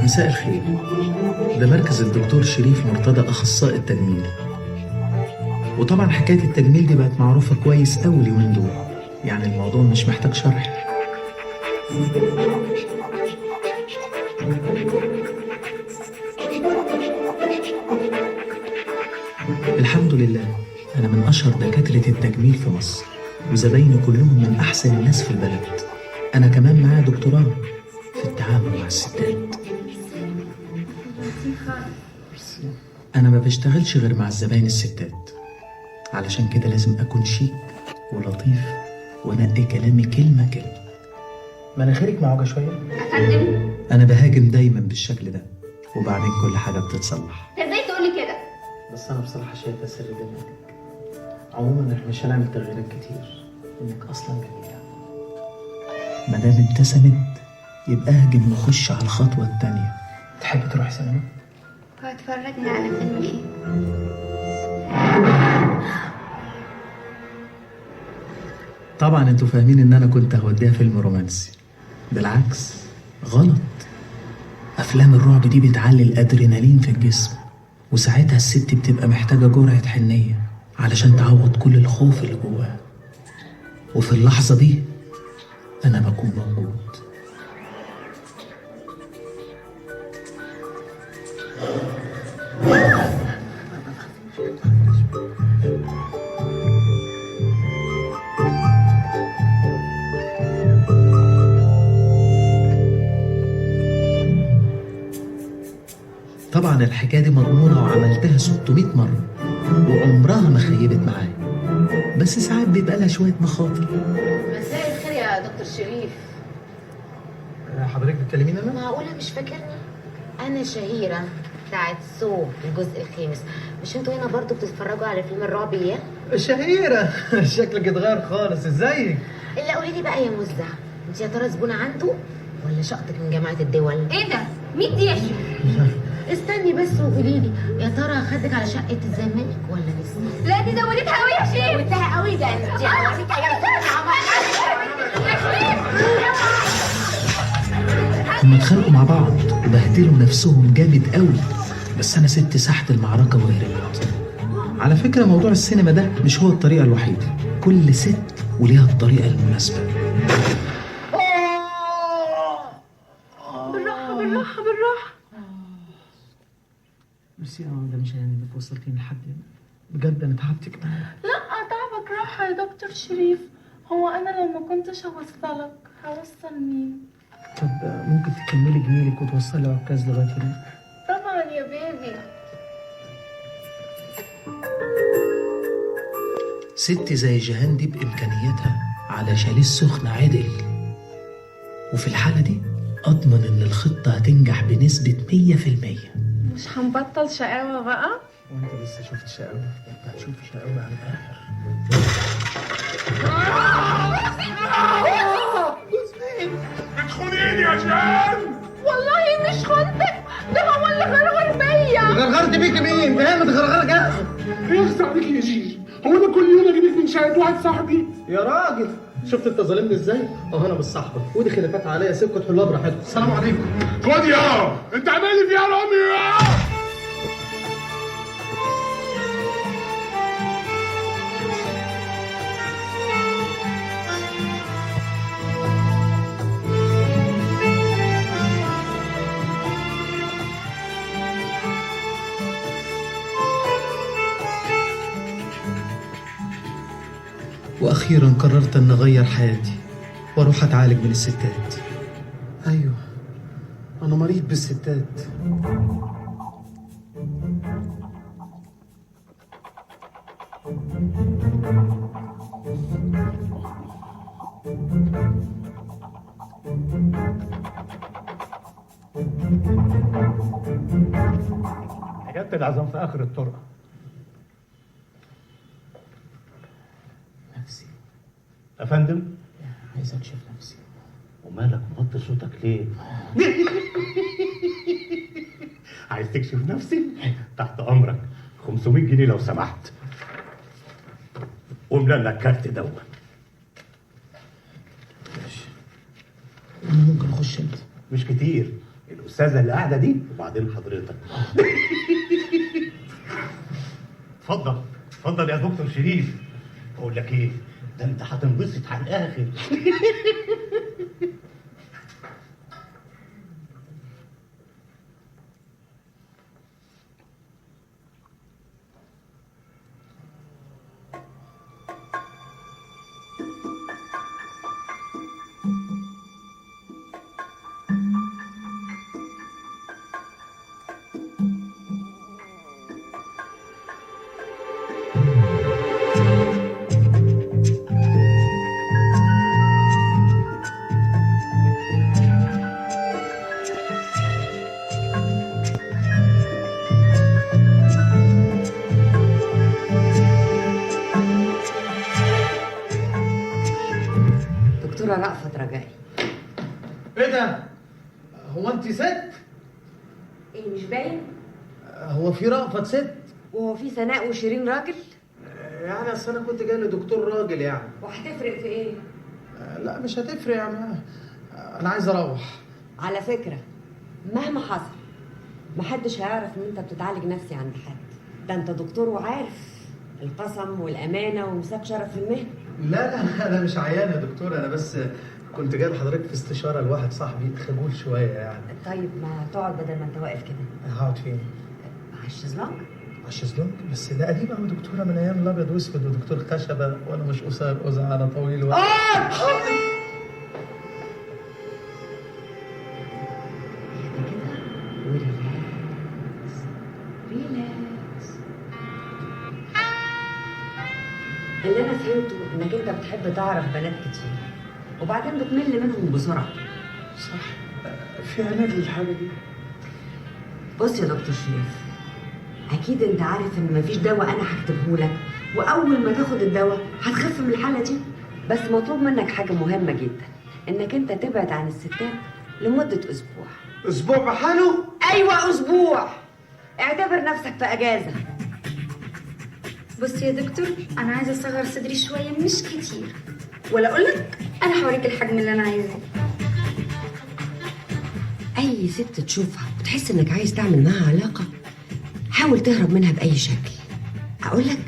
مساء الخير، ده مركز الدكتور شريف مرتضى أخصائي التجميل. وطبعا حكاية التجميل دي بقت معروفة كويس أوي اليومين دول، يعني الموضوع مش محتاج شرح. الحمد لله أنا من أشهر دكاترة التجميل في مصر، وزبايني كلهم من أحسن الناس في البلد. أنا كمان معايا دكتوراه في التعامل مع الستات. أنا ما بشتغلش غير مع الزباين الستات، علشان كده لازم أكون شيك ولطيف وأنقي كلامي كلمة كلمة. مناخيرك معوجة شوية؟ أفندم، أنا بهاجم دايما بالشكل ده، وبعدين كل حاجة بتتصلح. أنت إزاي تقولي كده؟ بس أنا بصراحة شايفة سر دماغك. عموما إحنا مش هنعمل تغييرات كتير، إنك أصلا جميلة. مادام ابتسمت يبقى أهجم وخش على الخطوة التانية. تحب تروحي سينما؟ هتفرجنا على فيلم إيه؟ طبعا انتوا فاهمين ان انا كنت هوديها فيلم رومانسي. بالعكس، غلط. افلام الرعب دي بتعلي الادرينالين في الجسم، وساعتها الست بتبقى محتاجة جرعة حنية علشان تعوض كل الخوف اللي جواها، وفي اللحظة دي انا بكون موجود. طبعا الحكاية دي مضمونة وعملتها 600 مرة وعمرها ما خيبت معايا، بس ساعات بيبقى لها شوية مخاطر. مساء الخير يا دكتور شريف. حضرتك بتكلميني انا؟ معقولة مش فاكرني؟ أنا شهيرة بتاعت سو الجزء الخامس. مش انتوا هنا برضو بتتفرجوا على فيلم الرعب اياه؟ شهيرة شكلك اتغير خالص، ازيك؟ إلا قولي لي بقى يا مزة، انت يا ترى زبونة عنده ولا شقتك من جامعة الدول؟ إيه ده؟ مين دي يا شيخ؟ استني بس وقولي لي، يا ترى خدك على شقة الزمالك ولا لسه؟ لا دي زودتها قوي يا شيخ. زودتها قوي، ده انت هوريك هما اتخانقوا مع بعض وبهدلوا نفسهم جامد قوي، بس انا سبت ساحة المعركة وهربت. على فكرة موضوع السينما ده مش هو الطريقة الوحيدة، كل ست وليها الطريقة المناسبة. بالراحة بالراحة بالراحة. ميرسي، ده مش يعني انك وصلتيني لحد هنا، بجد انا تعبتك معايا. لا تعبك راحة يا دكتور شريف. هو أنا لو ما كنتش هوصلك هوصل مين؟ طب ممكن تكملي جميلك وتوصلي عكاز لغاية هنا؟ طبعا يا بيبي. ست زي جيهان دي بإمكانياتها على شاليه السخن عدل، وفي الحالة دي أضمن إن الخطة هتنجح بنسبة 100%. مش هنبطل شقاوة بقى؟ وأنت لسه شفت شقاوة؟ أنت هتشوفي شقاوة على الآخر. بتخونيني يا جان؟ والله مش خنتك، ده هو اللي غرغر بيا. غرغرت بيك مين؟ ده هي متغرغرة جاهز. يخص عليك يا جيجي، هو انا كل يوم اجيبك من شقة واحد صاحبي؟ يا راجل شفت انت ظالمني ازاي؟ اهو انا مش صاحبك، ودي خلافات عليا، سيبكوا تحلوها براحتكم. السلام عليكم. خد يا انت عامل لي فيها رامي يا وأخيرا قررت أن أغير حياتي وأروح أتعالج من الستات. ايوه انا مريض بالستات. حاجات العظام في اخر الطرق. نفسي افندم، عايز اكشف نفسي. ومالك موطي صوتك ليه؟ عايز تكشف نفسي؟ تحت امرك، 500 جنيه لو سمحت. واملى لك الكارت دوت. انا ممكن اخش انت؟ مش كتير، الاستاذه اللي قاعده دي وبعدين حضرتك. اتفضل اتفضل يا دكتور شريف. بقول لك ايه، ده انت هتنبسط على الاخر. دكتورة رأفت رجائي. ايه ده؟ هو انت ست؟ ايه مش باين؟ هو في رأفت ست؟ وهو في سناء وشيرين راجل؟ يعني اصل انا كنت جاي لدكتور راجل يعني. وهتفرق في ايه؟ لا مش هتفرق يعني. انا عايز اروح. على فكرة مهما حصل محدش هيعرف ان انت بتتعالج نفسي عند حد. ده انت دكتور وعارف القسم والامانة ومساك شرف في المهنة. لا انا مش عيان يا دكتور، انا بس كنت جاي لحضرتك في استشاره لواحد صاحبي خجول شويه يعني. طيب ما تقعد بدل ما انت واقف كده. هقعد فين؟ على الشезлونج. على الشезлونج؟ بس ده قديم قوي دكتوره، من ايام الابيض واسود ودكتور خشبه، وانا مش قصير قزع، انا طويل ريلاكس. اللي انا فهمته انك انت بتحب تعرف بنات كتير وبعدين بتمل منهم بسرعه. صح، في عناد للحاجه دي. بص يا دكتور شريف، اكيد انت عارف ان مفيش دواء انا هكتبهولك واول ما تاخد الدواء هتخف من الحاله دي. بس مطلوب منك حاجه مهمه جدا، انك انت تبعد عن الستات لمده اسبوع. اسبوع بحاله؟ ايوه اسبوع، اعتبر نفسك في اجازه. بص يا دكتور، انا عايزه اصغر صدري شويه مش كتير، ولا اقول لك انا هوريك الحجم اللي انا عايزاه. اي ست تشوفها وتحس انك عايز تعمل معاها علاقه حاول تهرب منها باي شكل. اقول لك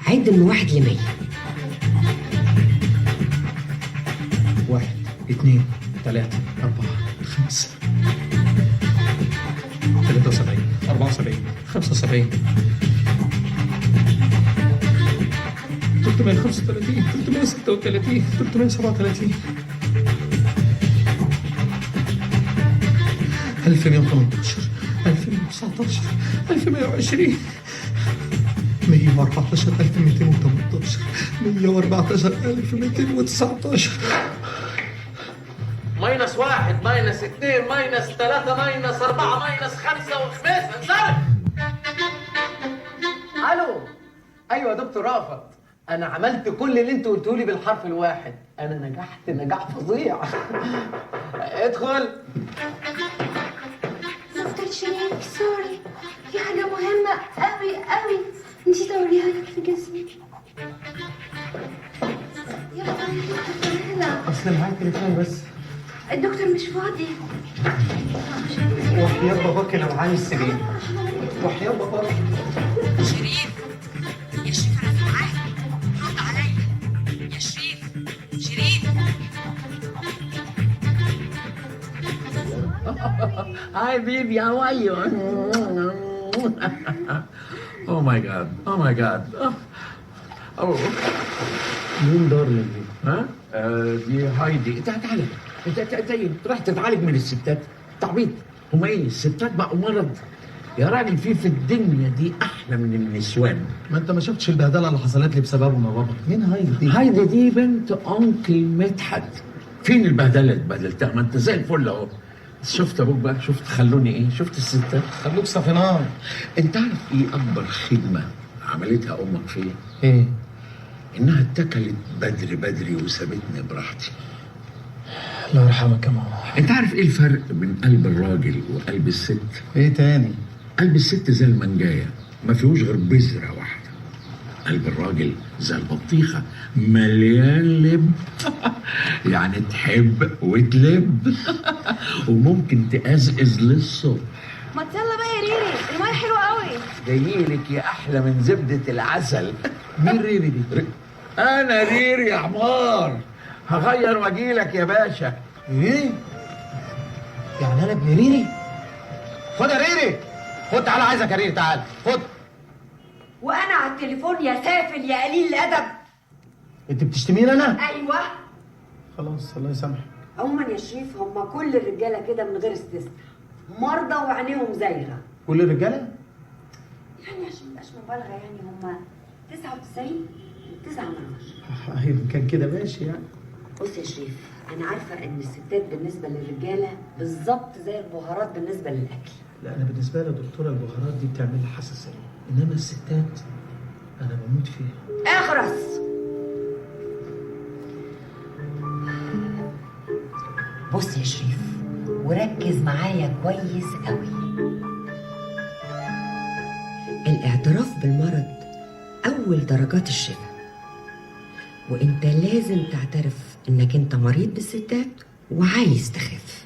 عد من 1 ل 100. 1 2 3 4 5 73 74 75 335 336 337 1118 1119 1120 114218 114219 -1 -2 -3 -4 -5 وخميس انزل. الو. ايوه يا دكتور رأفت، انا عملت كل اللي انت قلته لي بالحرف الواحد. انا نجحت نجاح فظيع. ادخل. دكتور شريف سوري، في حاجه مهمه قوي قوي نسيت اوريها لك في جسمي. يلا تعالى. اصل معايا تليفون بس. الدكتور مش فاضي. وحياة باباك لو عايز سرير. وحياة باباك. شريف يا شريف انا معاك، رد عليا يا شريف. شريف Hi baby, how are you? Oh my god, oh my god. Oh. مين دارلينج دي؟ ها؟ دي هايدي. تعالى انت راح تتعالج من الستات؟ تعبيط. هما ايه الستات بقوا مرض؟ يا راجل في الدنيا دي احلى من النسوان. ما انت ما شفتش البهدله اللي حصلت لي بسببهم يا بابا. مين هايدي دي؟ هايدي دي بنت انكل مدحت. فين البهدله اللي اتبهدلتها؟ ما انت زي الفل اهو. شفت ابوك بقى، شفت خلوني ايه، شفت الستات خلوك صفنان. انت عارف ايه اكبر خدمه عملتها امك فيا؟ ايه؟ انها اتكلت بدري بدري وسابتني براحتي. الله يرحمك يا ماما. انت عارف ايه الفرق بين قلب الراجل وقلب الست؟ ايه تاني؟ قلب الست زي المنجايه ما فيهوش غير بذره واحده. قلب الراجل زي البطيخه مليان لب يعني تحب وتلب وممكن تقزقز للصبح. ما يلا بقى يا ريري، المايه حلوه قوي. جايلك يا احلى من زبده العسل. مين ريري دي؟ انا ريري يا حمار، هغير واجيلك يا باشا. ايه؟ يعني انا ابن ريري؟ خد يا ريري، خد تعالى، عايزك يا ريري، تعالى خد. وانا على التليفون يا سافل يا قليل الادب. انت بتشتميني انا؟ ايوه. خلاص الله يسامحك. عموما يا شريف هم كل الرجاله كده من غير استثناء مرضى وعينيهم زايغه. كل الرجاله؟ يعني عشان مبقاش مبالغه يعني هم 99.9. ايوه كان كده ماشي يعني. بص يا شريف، انا عارفه ان الستات بالنسبه للرجاله بالظبط زي البهارات بالنسبه للاكل. لا انا بالنسبه لي يا دكتوره البهارات دي بتعمل لي حساسيه، انما الستات انا بموت فيها. اخرس. بص يا شريف وركز معايا كويس قوي. الاعتراف بالمرض اول درجات الشفاء، وانت لازم تعترف انك انت مريض بالستات وعايز تخف.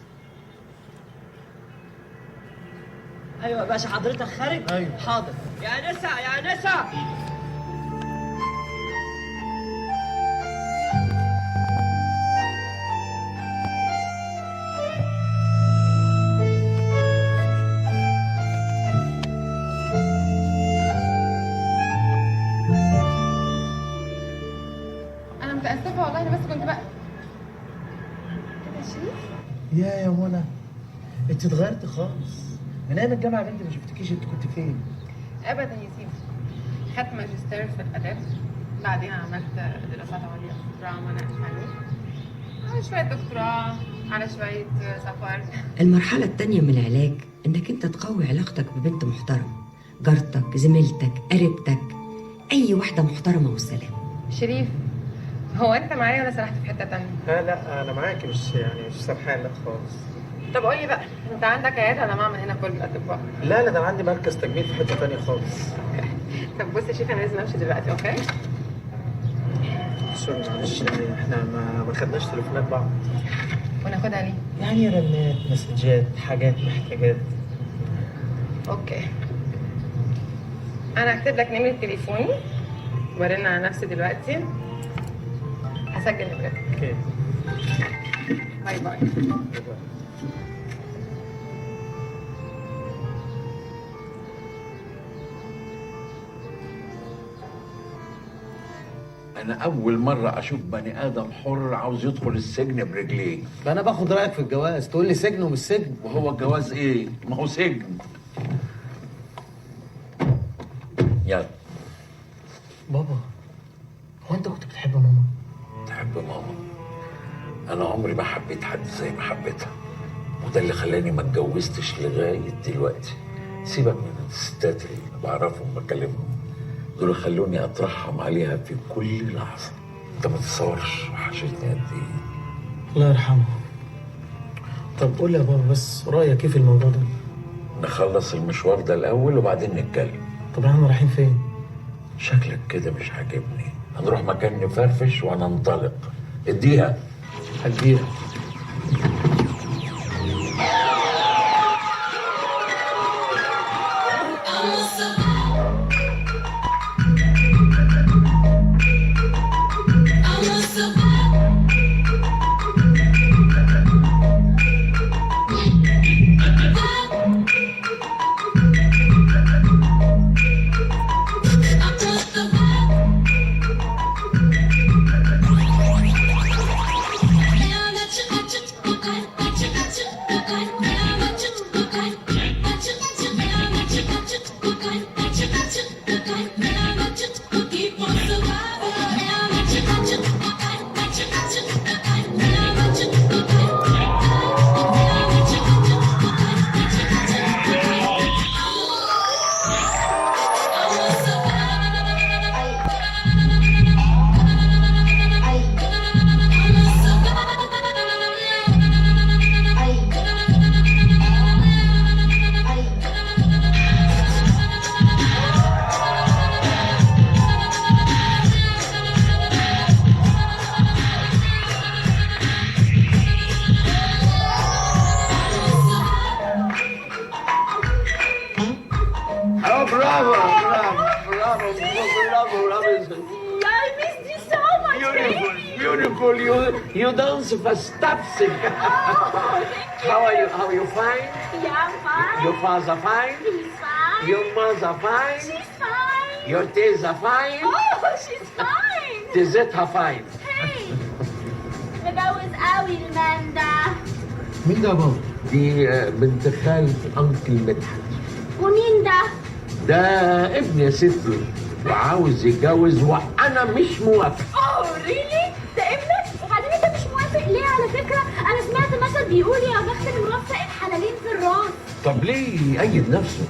ايوه يا باشا، حضرتك خارج؟ ايوه حاضر. يا نسا يا نسا. انا متاسفه والله، انا بس كنت بقى كده يا شريف. يا منى انت اتغيرت خالص من ايام الجامعه يا بنتي، ما شفتكيش انت كنت فين؟ ابدا يا سيدي، خدت ماجستير في الاداب، بعدين عملت دراسات عليا في دراما نقش على شويه دكتوراه، على شويه سفر. المرحله التانيه من العلاج انك انت تقوي علاقتك ببنت محترمه، جارتك، زميلتك، قريبتك، اي واحده محترمه والسلام. شريف، هو انت معايا ولا سرحت في حته تانيه؟ لا انا معاكي، مش سرحان لا خالص. طب قول لي بقى، انت عندك عياده ولا معمل هنا كل الاطباء؟ لا ده انا عندي مركز تجميل في حته تانيه خالص. طب بص يا شريف، انا لازم امشي دلوقتي، اوكي؟ سوري معلش، يعني احنا ما خدناش تليفونات بعض. وناخدها ليه؟ يعني رنات، مسجات، حاجات محتاجات. اوكي، انا هكتب لك نمرة تليفوني ورن على نفسي دلوقتي، هسجل نمرتك. اوكي باي باي. انا اول مره اشوف بني ادم حر عاوز يدخل السجن برجليه. انا باخد رايك في الجواز، تقول لي سجن ومش سجن. وهو الجواز ايه؟ ما هو سجن. يلا. بابا، هو انت كنت بتحب ماما؟ تحب ماما؟ انا عمري ما حبيت حد زي ما حبيتها، وده اللي خلاني ما اتجوزتش لغايه دلوقتي. سيبك من الستات اللي بعرفهم بكلمهم، دول خلوني اترحم عليها في كل لحظه. انت ما تتصورش وحشتني قد ايه. الله يرحمه. طب قول لي يا بابا بس رايك ايه في الموضوع ده؟ نخلص المشوار ده الاول وبعدين نتكلم. طب احنا رايحين فين؟ شكلك كده مش عاجبني. هنروح مكان نفرفش وهننطلق. اديها. هديها. Now that you beautiful. You dance fantastic. How are you? How are you? Fine? Yeah, I'm fine. Your father fine? He's fine. Your mother fine? She's fine. Your teza fine? Oh, she's fine. تيزتها fine. Hey. مجوز قوي المان ده. مين ده يا بابا؟ دي بنت خالة أنكل مدحت. ومين ده؟ ده ابن يا ستي وعاوز يتجوز وأنا مش موافق. اوه ريلي؟ ده ابنك؟ وبعدين انت مش موافق ليه على فكرة؟ أنا سمعت مثل بيقول يا بخت الموفق الحلالين في الراس. طب ليه يأيد نفسه؟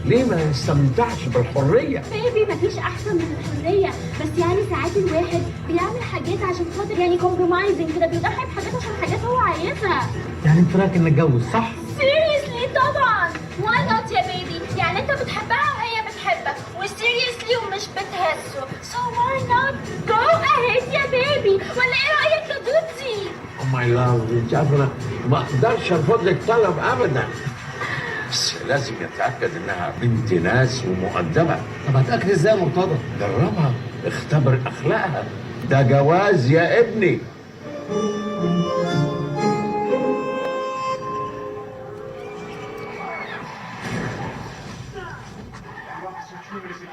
ليه ما يستمتعش بالحرية؟ بيبي مفيش أحسن من الحرية، بس يعني ساعات الواحد بيعمل حاجات عشان خاطر يعني كومبرومايزنج كده، بيضحي بحاجات عشان حاجات هو عايزها. يعني انت رايك ان نتجوز صح؟ سيريسلي طبعا. واي نوت يا بيبي؟ يعني انت بتحبها وهي بتحبك وسيريسلي ومش بتهزه، سو واي نوت جو اهيد يا بيبي. ولا ايه رايك يا دودي؟ او ماي لاف، انت عارفه انا ما اقدرش ارفض لك طلب ابدا، بس لازم يتاكد انها بنت ناس ومؤدبه. طب هتاكد ازاي يا مرتضى؟ جربها، اختبر اخلاقها، ده جواز يا ابني.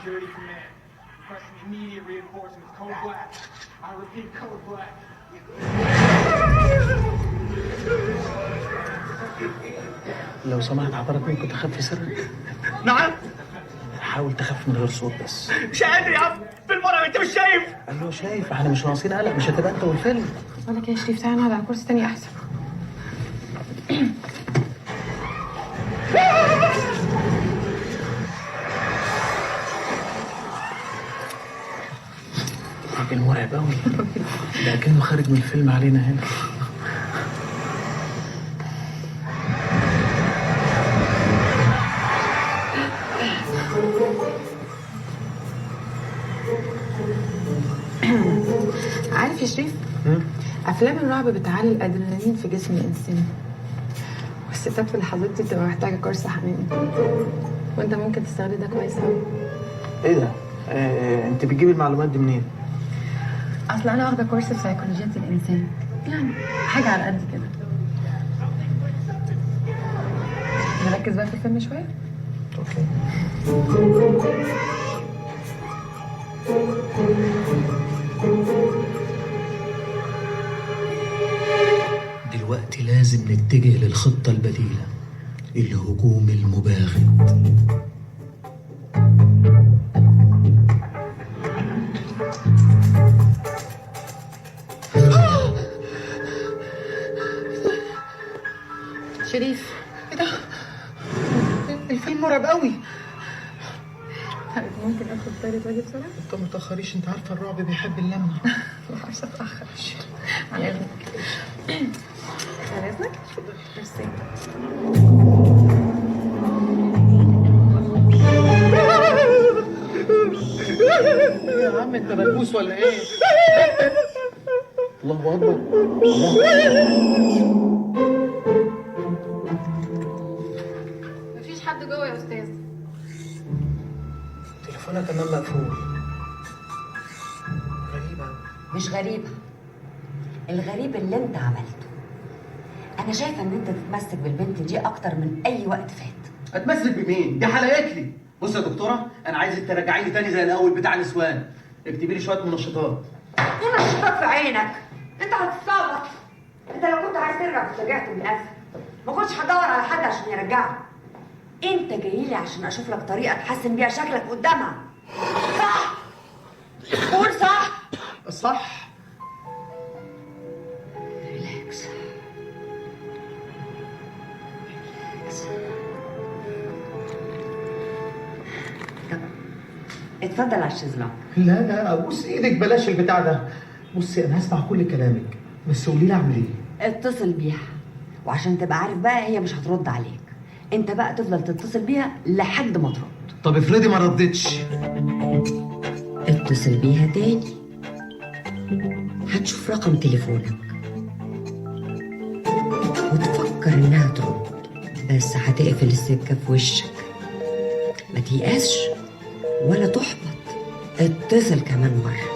Security Command. Requesting immediate reinforcements. Code black. I repeat, code black. لو سمحت حضرتك ممكن تخفي سرك؟ نعم. حاول تخاف من غير صوت بس. مش قادر يا عم، في المرة انت مش شايف؟ ايوه شايف، احنا مش ناقصين قلق، مش هتبقى انت والفيلم. بقول لك يا شريف تعالى نقعد على كرسي تاني احسن. راجل مرعب قوي، ده كأنه خارج من الفيلم علينا هنا. عارف يا شريف، افلام الرعب بتعلي الادرينالين في جسم الانسان، والستات في اللحظات دي بتبقى محتاجه قرص حنين، وانت ممكن تستغل ده كويس قوي. ايه ده؟ انت بتجيب المعلومات دي منين؟ اصل انا واخده كورس في سيكولوجيه الانسان، يعني حاجه على قد كده. نركز بقى في الفيلم شويه. اوكي. دلوقتي لازم نتجه للخطة البديلة، الهجوم المباغت. شريف ايه ده؟ الفيلم مرعب قوي. طيب ممكن ادخل التواليت واجي بسرعه؟ انت ما تاخريش، انت عارفه الرعب بيحب اللمه. مش هتاخر. على اذنك. على اذنك. ميرسي. يا عم انت ملبوس ولا ايه؟ الله اكبر. مفيش حد جوه يا استاذ. تليفونك كمان مقفول. غريبة. مش غريبة، الغريب اللي انت عملته. انا شايفة ان انت تتمسك بالبنت دي اكتر من اي وقت فات. اتمسك بمين؟ دي حلقت لي. بص يا دكتوره، انا عايزك ترجعي لي تاني زي الاول بتاع نسوان. اكتبي لي شويه منشطات. منشطات في عينك؟ انت هتتصرف. انت لو كنت عايز ترجع كنت رجعت بنفسك، ما كنتش هدور على حد عشان يرجعك. انت جاي لي عشان اشوف لك طريقه تحسن بيها شكلك قدامها، صح؟ قول صح. صح. ريلاكس. طب اتفضل على الشيزلونج. لا لا، بص ايدك، بلاش البتاع ده. بصي انا هسمع كل كلامك، بس قولي لي اعمل ايه؟ اتصل بيها، وعشان تبقى عارف بقى هي مش هترد عليك، انت بقى تفضل تتصل بيها لحد ما ترد. طب افرضي ما ردتش؟ اتصل بيها تاني، هتشوف رقم تليفونك وتفكر انها ترد، بس هتقفل السكه في وشك. ما تيأسش ولا تحبط، اتصل كمان مره.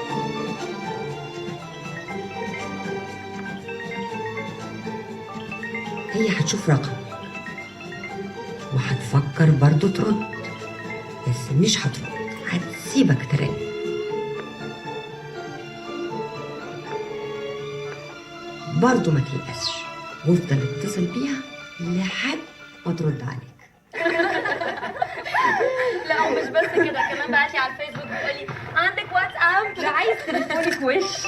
هتشوف رقم وهتفكر برضو ترد، بس مش هترد، هتسيبك تراقب. برضو ما تيأسش وافضل اتصل بيها لحد ما ترد عليك. لا ومش بس كده، كمان بعت لي على الفيسبوك بتقول لي عندك واتساب، لا عايز تليفونك وش.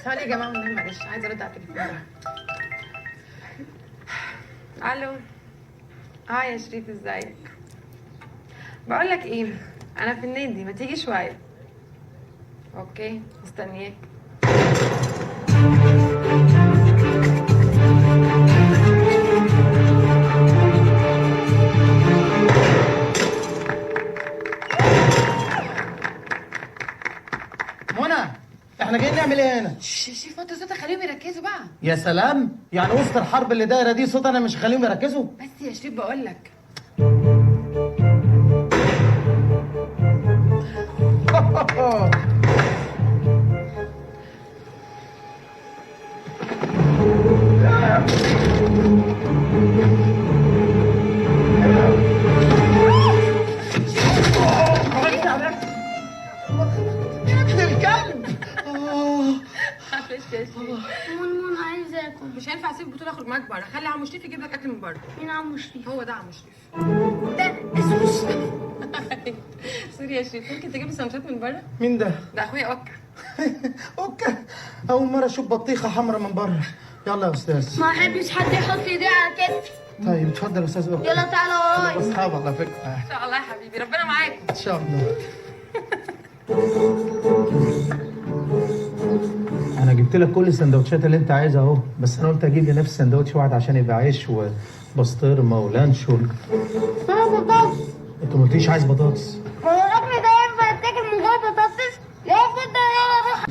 ثواني يا جماعه والنبي معلش عايزه ارد على التليفون. الو. يا شريف ازيك؟ بقول لك ايه، انا في النادي، ما تيجي شويه؟ اوكي مستنياك. منى، احنا جايين نعمل ايه هنا؟ شريف وطي صوتك، خليهم يركزوا بقى. يا سلام، يعني وسط الحرب اللي دايره دي صوت انا مش هخليهم يركزوا؟ بس يا شريف بقول لك. معلش يا شريف. منمون عايزه اكل. مش هينفع اسيب البطوله اخرج معاك بره، خلي عمو شريف يجيب لك اكل من بره. مين عمو شريف؟ هو ده عمو شريف. ده اسوس. سوري يا شريف، ممكن تجيب لي سندوتشات من بره؟ مين ده؟ ده اخويا اوكا. اوكي، اول مره اشوف بطيخه حمراء من بره. يلا يا استاذ. ما احبش حد يحط ايديه على كتفي. طيب اتفضل يا استاذ اوكي. يلا تعالى ورايا. اصحاب على فكره. ان شاء الله يا حبيبي، ربنا معاك. ان شاء الله. انا جبت لك كل السندوتشات اللي انت عايزها اهو، بس انا قلت اجيب لي نفس سندوتش واحد عشان يبقى عيش وبسطرمه ولانشون. انا بطاطس. انت ما قلتليش عايز بطاطس. هو الاكل ده ينفع يتاكل من غير بطاطس؟ لا اتفضل يلا روح.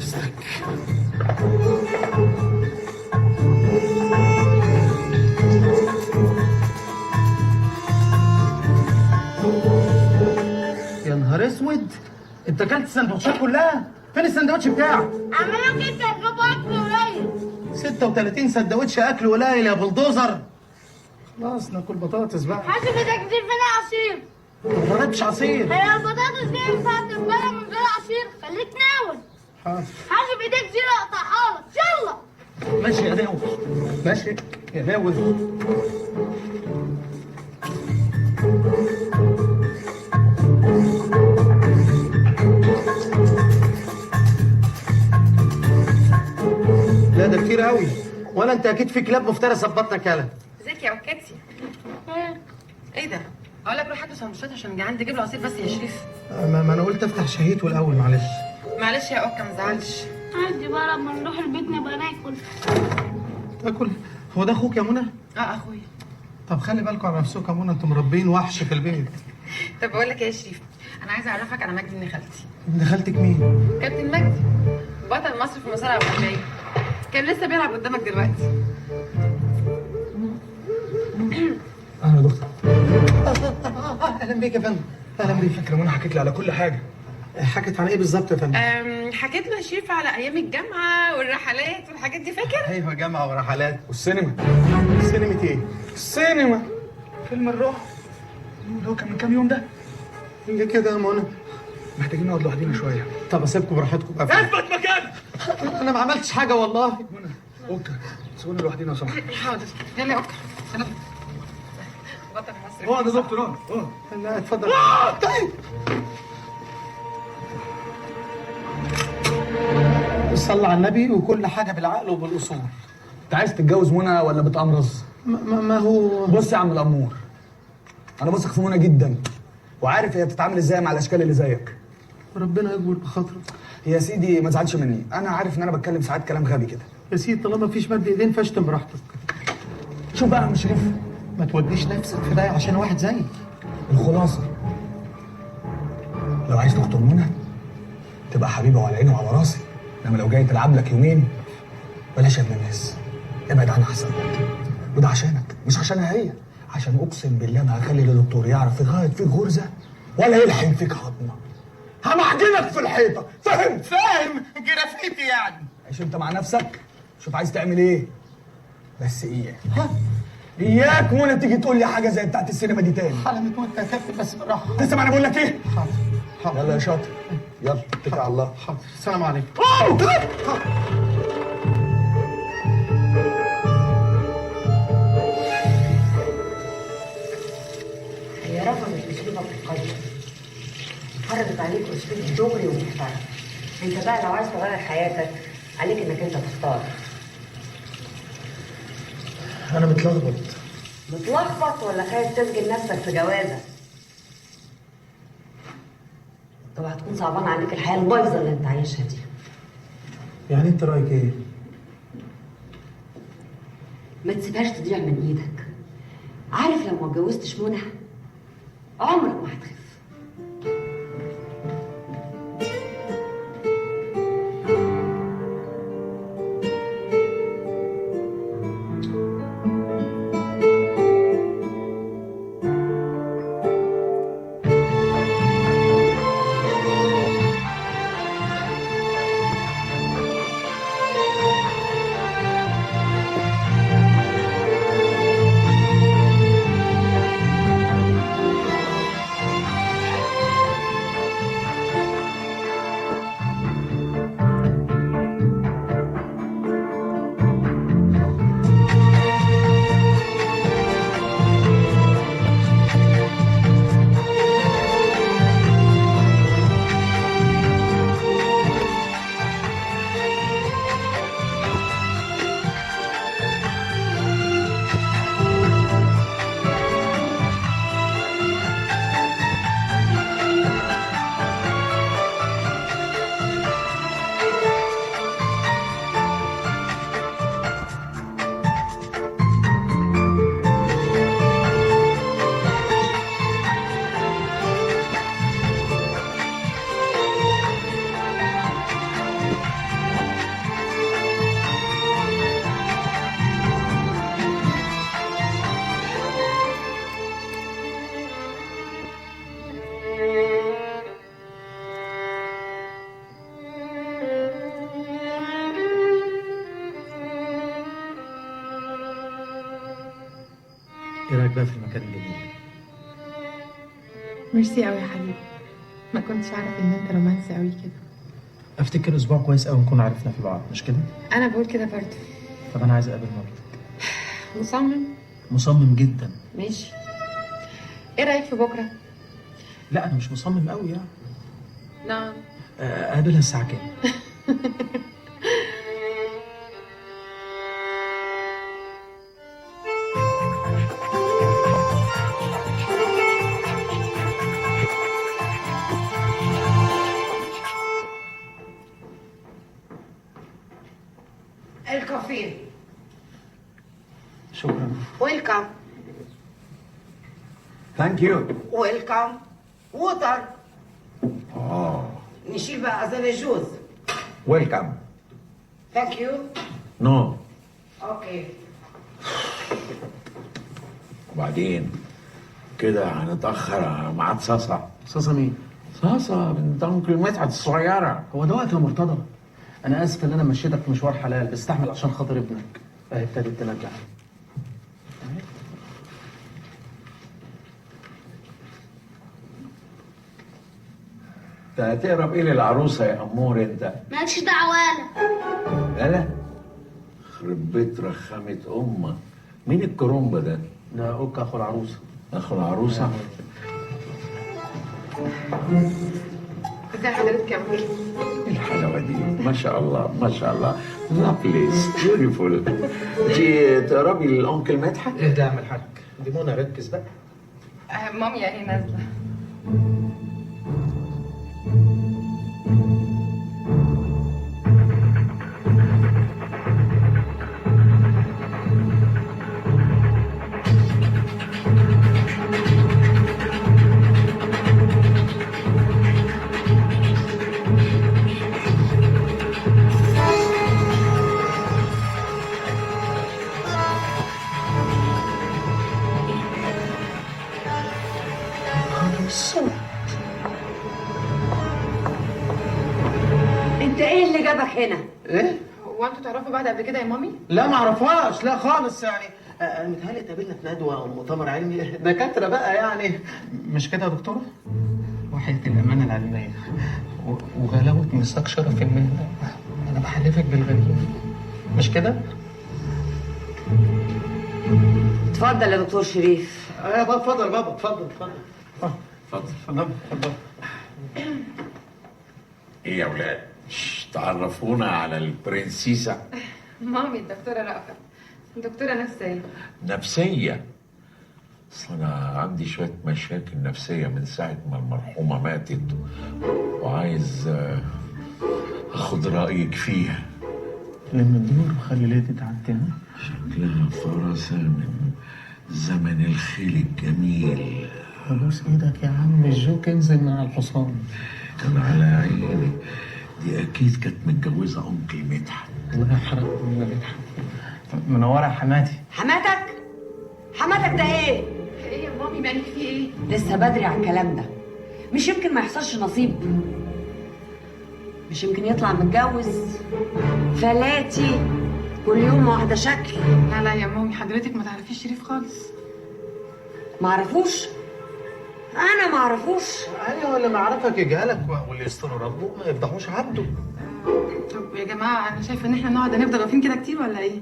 يا نهار اسود، انت اكلت السندوتشات كلها؟ فين السندوتش بتاعك؟ عملوا كده هتجيبوا اكل قليل. 36 سندوتش اكل قليل يا بلدوزر. خلاص ناكل بطاطس بقى. حاسب ايدك كتير فين عصير؟ ما طلبتش عصير. هي البطاطس دي ينفع تتبلع من غير عصير؟ خليك ناول. حاضر. حاسب ايدك دي اقطعها لك، يلا. ماشي يا ناول، ماشي يا ناول. لا ده كتير قوي، ولا انت اكيد في كلاب مفترسه ببطنك يالا. ازيك يا اوكاتي؟ ايه ده؟ اقول لك روح هات سندوتشات عشان جعان، تجيب له عصير بس يا شريف. ما انا قلت افتح شهيته الاول، معلش. معلش يا اوكا ما تزعلش. عادي بقى، لما نروح البيت نبقى ناكل. تاكل؟ هو ده اخوك يا منى؟ اخويا. طب خلي بالكم على نفسكم يا منى، انتم مربين وحش في البيت. طب بقول لك ايه يا شريف، انا عايزه اعرفك على مجدي ابن خالتي. ابن خالتك مين؟ كابتن مجدي، بطل مصر في المصارعه الأولمبية، كان لسه بيلعب قدامك دلوقتي. اهلا يا دكتور. اهلا بيك يا فندم. اهلا بيك. فاكره منى حكيت لي على كل حاجه. حكت عن ايه بالظبط يا فندم؟ حكيت له يا شريف على ايام الجامعه والرحلات والحاجات دي، فاكر؟ ايوه جامعه ورحلات. والسينما. سينما ايه؟ السينما. فيلم الروح اللي هو كان من كام يوم ده. ليه كده يا منى؟ محتاجين نقعد لوحدينا شويه. طب اسيبكم براحتكم بقى. اثبت مكانك. انا ما عملتش حاجه والله. منى اوكي سيبونا لوحدينا يا سماح. حاضر. يلا يا اوكا. سلام. بطل مصر. اقعد يا دكتور اقعد. لا اتفضل. طيب صلى على النبي، وكل حاجه بالعقل وبالاصول. انت عايز تتجوز منى ولا بتأمرز؟ ما هو بص يا عم الامور، انا بثق في منى جدا وعارف هي بتتعامل ازاي مع الاشكال اللي زيك. ربنا يكبر بخاطرك. يا سيدي ما تزعلش مني، انا عارف ان انا بتكلم ساعات كلام غبي كده. يا سيدي طالما مفيش مد ايدين فاشتم براحتك. شوف بقى يا عم شريف، ما توديش نفسك في داهيه عشان واحد زيك. الخلاصه لو عايز تخطب منى تبقى حبيبه وعلى عيني وعلى راسي، انما لو جاي تلعب لك يومين بلاش يا ابن الناس، ابعد عنها احسن. وده عشانك مش عشانها هي، عشان اقسم بالله ما هخلي الدكتور يعرف يغير فيك غرزه ولا يلحم فيك هضمه. همعجنك في الحيطه، فاهم؟ فاهم جرافيتي يعني. عيش انت مع نفسك، شوف عايز تعمل ايه بس ايه. ها اياك منى تيجي تقول لي حاجه زي بتاعت السينما دي تاني. حالة متوتر يا كابتن بس بالراحة. تسمع انا بقول لك ايه؟ حاضر حاضر. يلا يا شاطر، يلا اتكل على الله. حاضر. السلام عليكم. هي رفضت اسلوبك القوي، فرضت عليك اسلوب دغري ومحترم. انت بقى لو عايز تغير حياتك عليك انك انت تختار. انا متلخبط. متلخبط ولا خايف تسجن نفسك في جوازك؟ طب هتكون صعبان عليك الحياه البايظه اللي انت عايشها دي. يعني انت رايك ايه؟ ما تسيبهاش تضيع من ايدك. عارف لو ما اتجوزتش منى عمرك ما هتخف. ايه رايك بقى في المكان الجميل؟ ميرسي قوي يا حبيبي، ما كنتش اعرف ان انت رومانسي قوي كده. افتكر اسبوع كويس قوي نكون عرفنا في بعض، مش كده؟ انا بقول كده برضه. طب انا عايز اقابل مرتك. مصمم؟ مصمم جدا. ماشي. ايه رايك في بكره؟ لا انا مش مصمم قوي يعني. نعم. اقابلها الساعه كام؟ الكافيه. شكرا. ويلكم. ثانك يو. ويلكم. ووتر. اه نشيل بقى أذان الجوز. ويلكم. ثانك يو. نو. اوكي. وبعدين كده هنتأخر على ميعاد صاصة. صاصة مين؟ صاصة بنت أنكل مدحت الصغيرة. هو ده وقت يا مرتضى. انا اسف ان انا مشيتك في مشوار حلال، بستحمل عشان خاطر ابنك. اهي ابتدت تنجح. انت هتقرب ايه للعروسة يا أمور انت؟ مالكش دعوة أنا. لا خرب بيت رخامة أمك. مين الكرومبة ده؟ ده اوكا اخو العروسه. أخو العروسة؟ ازي حضرتك يا أمور؟ ايه الحلاوة دي؟ ما شاء الله ما شاء الله. لافليس بيوتيفول. انتي تقربي للأنكل مدحت؟ اهدى يا عم الحاج، دي منى ركز بقى. مامي اهي نازله. انت ايه اللي جابك هنا؟ ايه؟ هو انتوا تعرفوا بعض قبل كده يا مامي؟ لا ما اعرفهاش، لا خالص يعني. متهيألي اتقابلنا في ندوه او مؤتمر علمي دكاتره بقى يعني، مش كده يا دكتوره؟ وحياه الامانه العلميه وغلاوه مساك شرف المهنه، انا بحلفك بالغالي، مش كده؟ اتفضل يا دكتور شريف. يا بابا اتفضل، بابا اتفضل اتفضل اتفضل. اتفضل. ايه يا ولاد؟ تعرفونا على البرنسيسة. مامي الدكتورة رأفت، دكتورة نفسية. نفسية؟ اصل انا عندي شوية مشاكل نفسية من ساعة ما المرحومة ماتت، وعايز اخد رأيك فيها. لما الدور وخلي ليلتي تعدي. شكلها فرسة من زمن الخيل الجميل. ابوس ايدك يا عم، الجوك انزل من على الحصان. كان على عيني، دي اكيد كانت متجوزة انكل مدحت. الله يحرق من مدحت. منورة يا حماتي. حماتك ده ايه؟ ايه يا مامي مالك في ايه؟ لسه بدري على الكلام ده. مش يمكن ما يحصلش نصيب؟ مش يمكن يطلع متجوز فلاتي كل يوم واحدة شكل؟ لا لا يا مامي، حضرتك ما تعرفيش شريف خالص. معرفوش؟ انا معرفوش؟ ايوه، اللي معرفك يجهلك واللي يستر ربه ما يفضحوش عبده. طب يا جماعة أنا شايفة إن إحنا نقعد هنفضل واقفين كده كتير ولا إيه؟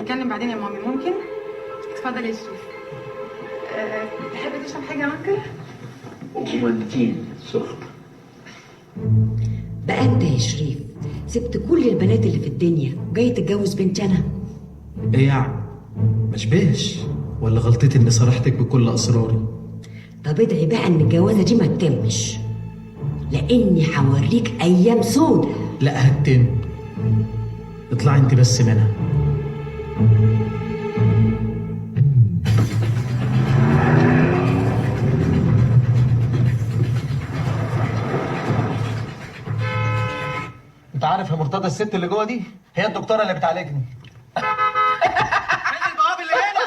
نتكلم بعدين يا مامي ممكن؟ اتفضل يا شريف. تحب تشرب حاجة يا أنكل؟ ومنتين سخن. بقى انت يا شريف سبت كل البنات اللي في الدنيا وجاي تتجوز بنتي انا؟ ايه يعني؟ ما شبهش ولا غلطتي اني صرحتك بكل اسراري؟ طب ادعي بقى ان الجوازه دي ما تتمش، لاني هوريك ايام سودة. لا هتتم. اطلعي انت بس منها. انت عارف يا مرتضى الست اللي جوه دي هي الدكتوره اللي بتعالجني. عايز البواب اللي هنا.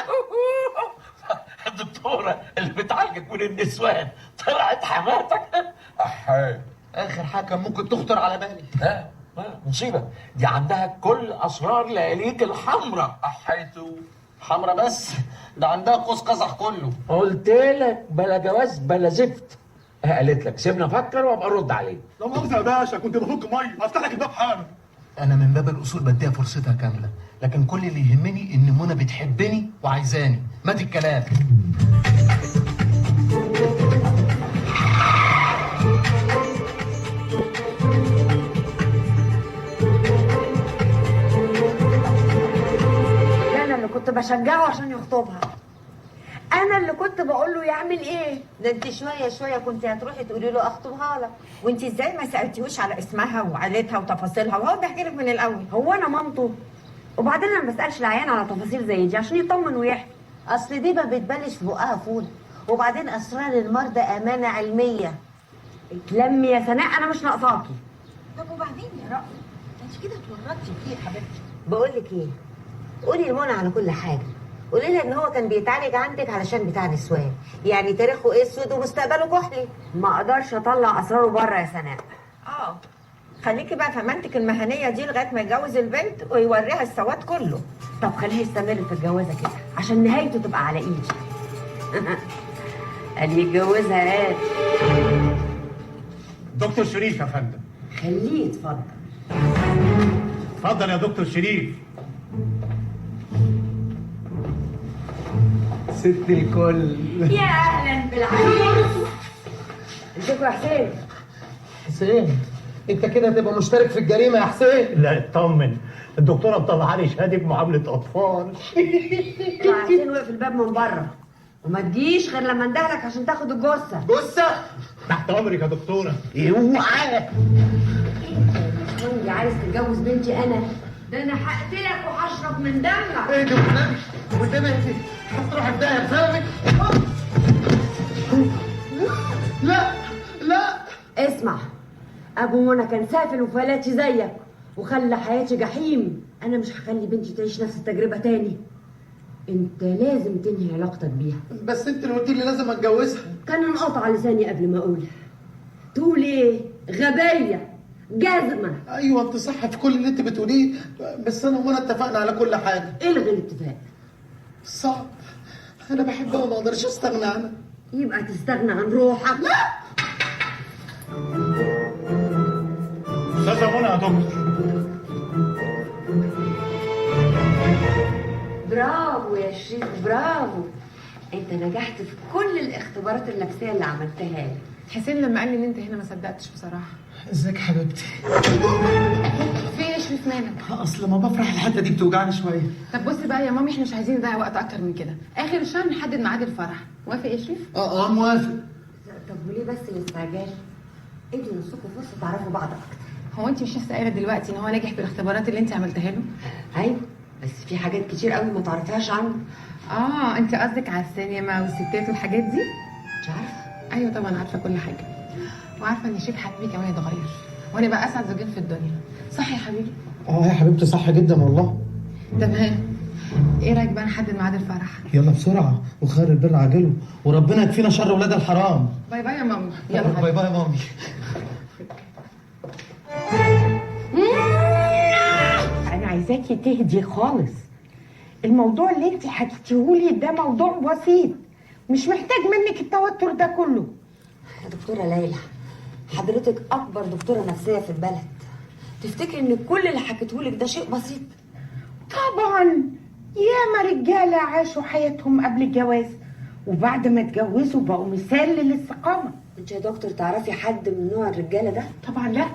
الدكتورة اللي بتعالجك من النسوان طلعت حماتك. أحي. اخر حاجه كان ممكن تخطر على بالي. لا مصيبة، دي عندها كل أسرار لياليك الحمراء. أحيتو حمرا بس، ده عندها قوس قزح كله. قلت لك بلا جواز بلا زفت. قالت لك سيبنا افكر وابقى ارد عليك. لا مؤاخذة يا باشا، كنت بفك ميه هفتح لك الباب حالا. انا من باب الاصول بديها فرصتها كامله، لكن كل اللي يهمني ان منى بتحبني وعايزاني. مات الكلام. انا اللي كنت بشجعه عشان يخطبها، انا اللي كنت بقول له يعمل ايه. ده انت شويه شويه كنت هتروحي تقولي له اخطبها لك، وانت ازاي ما سالتيهوش على اسمها وعيلتها وتفاصيلها وهو بيحكي لك من الاول؟ هو انا مامته؟ وبعدين انا ما بسالش العيان على تفاصيل زي دي عشان يطمن ويحكي. اصل دي ما بتبلش في بقها فول، وبعدين اسرار المرضى امانه علميه. اتلمي يا سناء، انا مش ناقصاكي. طب وبعدين يا رأفت انت كده اتورطتي فيه يا حبيبتي. بقول لك ايه، قولي لمنى على كل حاجه، قولي لها ان هو كان بيتعالج عندك علشان بتاع نسوان، يعني تاريخه اسود ومستقبله كحلي. ما اقدرش اطلع اسراره بره يا سناء. خليكي بقى في امانتك المهنيه دي لغايه ما يتجوز البنت ويوريها السواد كله. طب خليه يستمر في الجوازه كده عشان نهايته تبقى على ايدي. قال يتجوزها ايه؟ دكتور شريف يا فندم. خليه يتفضل. اتفضل يا دكتور شريف. ست الكل. يا اهلا بالعريس. ازيكوا يا حسين؟ حسين، انت كده هتبقى مشترك في الجريمه يا حسين. لا اطمن، الدكتوره مطلعه لي شهاده معامله اطفال. يا حسين واقف الباب من بره وما تجيش غير لما اندهلك عشان تاخد الجثه. جثه؟ تحت امرك يا دكتوره. اوعى. انت عايز تتجوز بنتي انا؟ ده انا هقتلك وهشرب من دمك. ايه ده والنبي انت هتروحي في داهيه بسببك. لا لا. اسمع، ابو منى كان سافل وفلاتي زيك وخلى حياتي جحيم. انا مش هخلي بنتي تعيش نفس التجربه تاني. انت لازم تنهي علاقتك بيها. بس انت اللي قلت لي لازم اتجوزها. كان انقطع لساني قبل ما اقولها. تقول ايه؟ غبيه، جزمه. ايوه انت صح في كل اللي انت بتقوليه، بس انا ومنى اتفقنا على كل حاجه. الغي الاتفاق. صعب. انا بحبها وما اقدرش استغنى عنها. يبقى تستغنى عن روحك. لا. استاذه منى يا دكتور. برافو يا شريف، برافو. انت نجحت في كل الاختبارات النفسيه اللي عملتها لي. حسين لما قال لي ان انت هنا ما صدقتش بصراحه. ازيك حبيبتي؟ في ايه يا شريف مالك؟ اصل ما بفرح الحته دي بتوجعني شويه. طب بص بقى يا مامي، احنا مش عايزين نضيع وقت اكتر من كده. اخر الشهر نحدد ميعاد الفرح. موافق يا شريف؟ موافق. طب وليه بس الاستعجال؟ ادوا نفسكم فرصه تعرفوا بعض اكتر. هو انت مش لسه قايله دلوقتي ان هو ناجح في الاختبارات اللي انت عملتها له؟ ايوه، بس في حاجات كتير قوي ما تعرفهاش عنه. انت قصدك على السينما والستات والحاجات دي؟ مش عارفه. ايوه طبعا عارفه كل حاجه، وعارفه ان شريف حبيبي كمان اتغير وانا بقى اسعد زوجين في الدنيا. صح يا حبيبي؟ يا حبيبتي صح جدا والله. تمام. ايه رايك بقى نحدد ميعاد الفرح؟ يلا بسرعه، وخير البر عاجله، وربنا يكفينا شر ولاد الحرام. باي باي يا ماما. يلا باي باي يا مامي. انا عايزاكي تهدي خالص. الموضوع اللي انت حكيتيهولي ده موضوع بسيط، مش محتاج منك التوتر ده كله. يا دكتوره ليلى، حضرتك اكبر دكتوره نفسيه في البلد. تفتكري ان كل اللي حكيتهولك ده شيء بسيط؟ طبعا ياما رجاله عاشوا حياتهم قبل الجواز وبعد ما اتجوزوا بقوا مثال للاستقامه. انت يا دكتور تعرفي حد من نوع الرجاله ده؟ طبعا لا،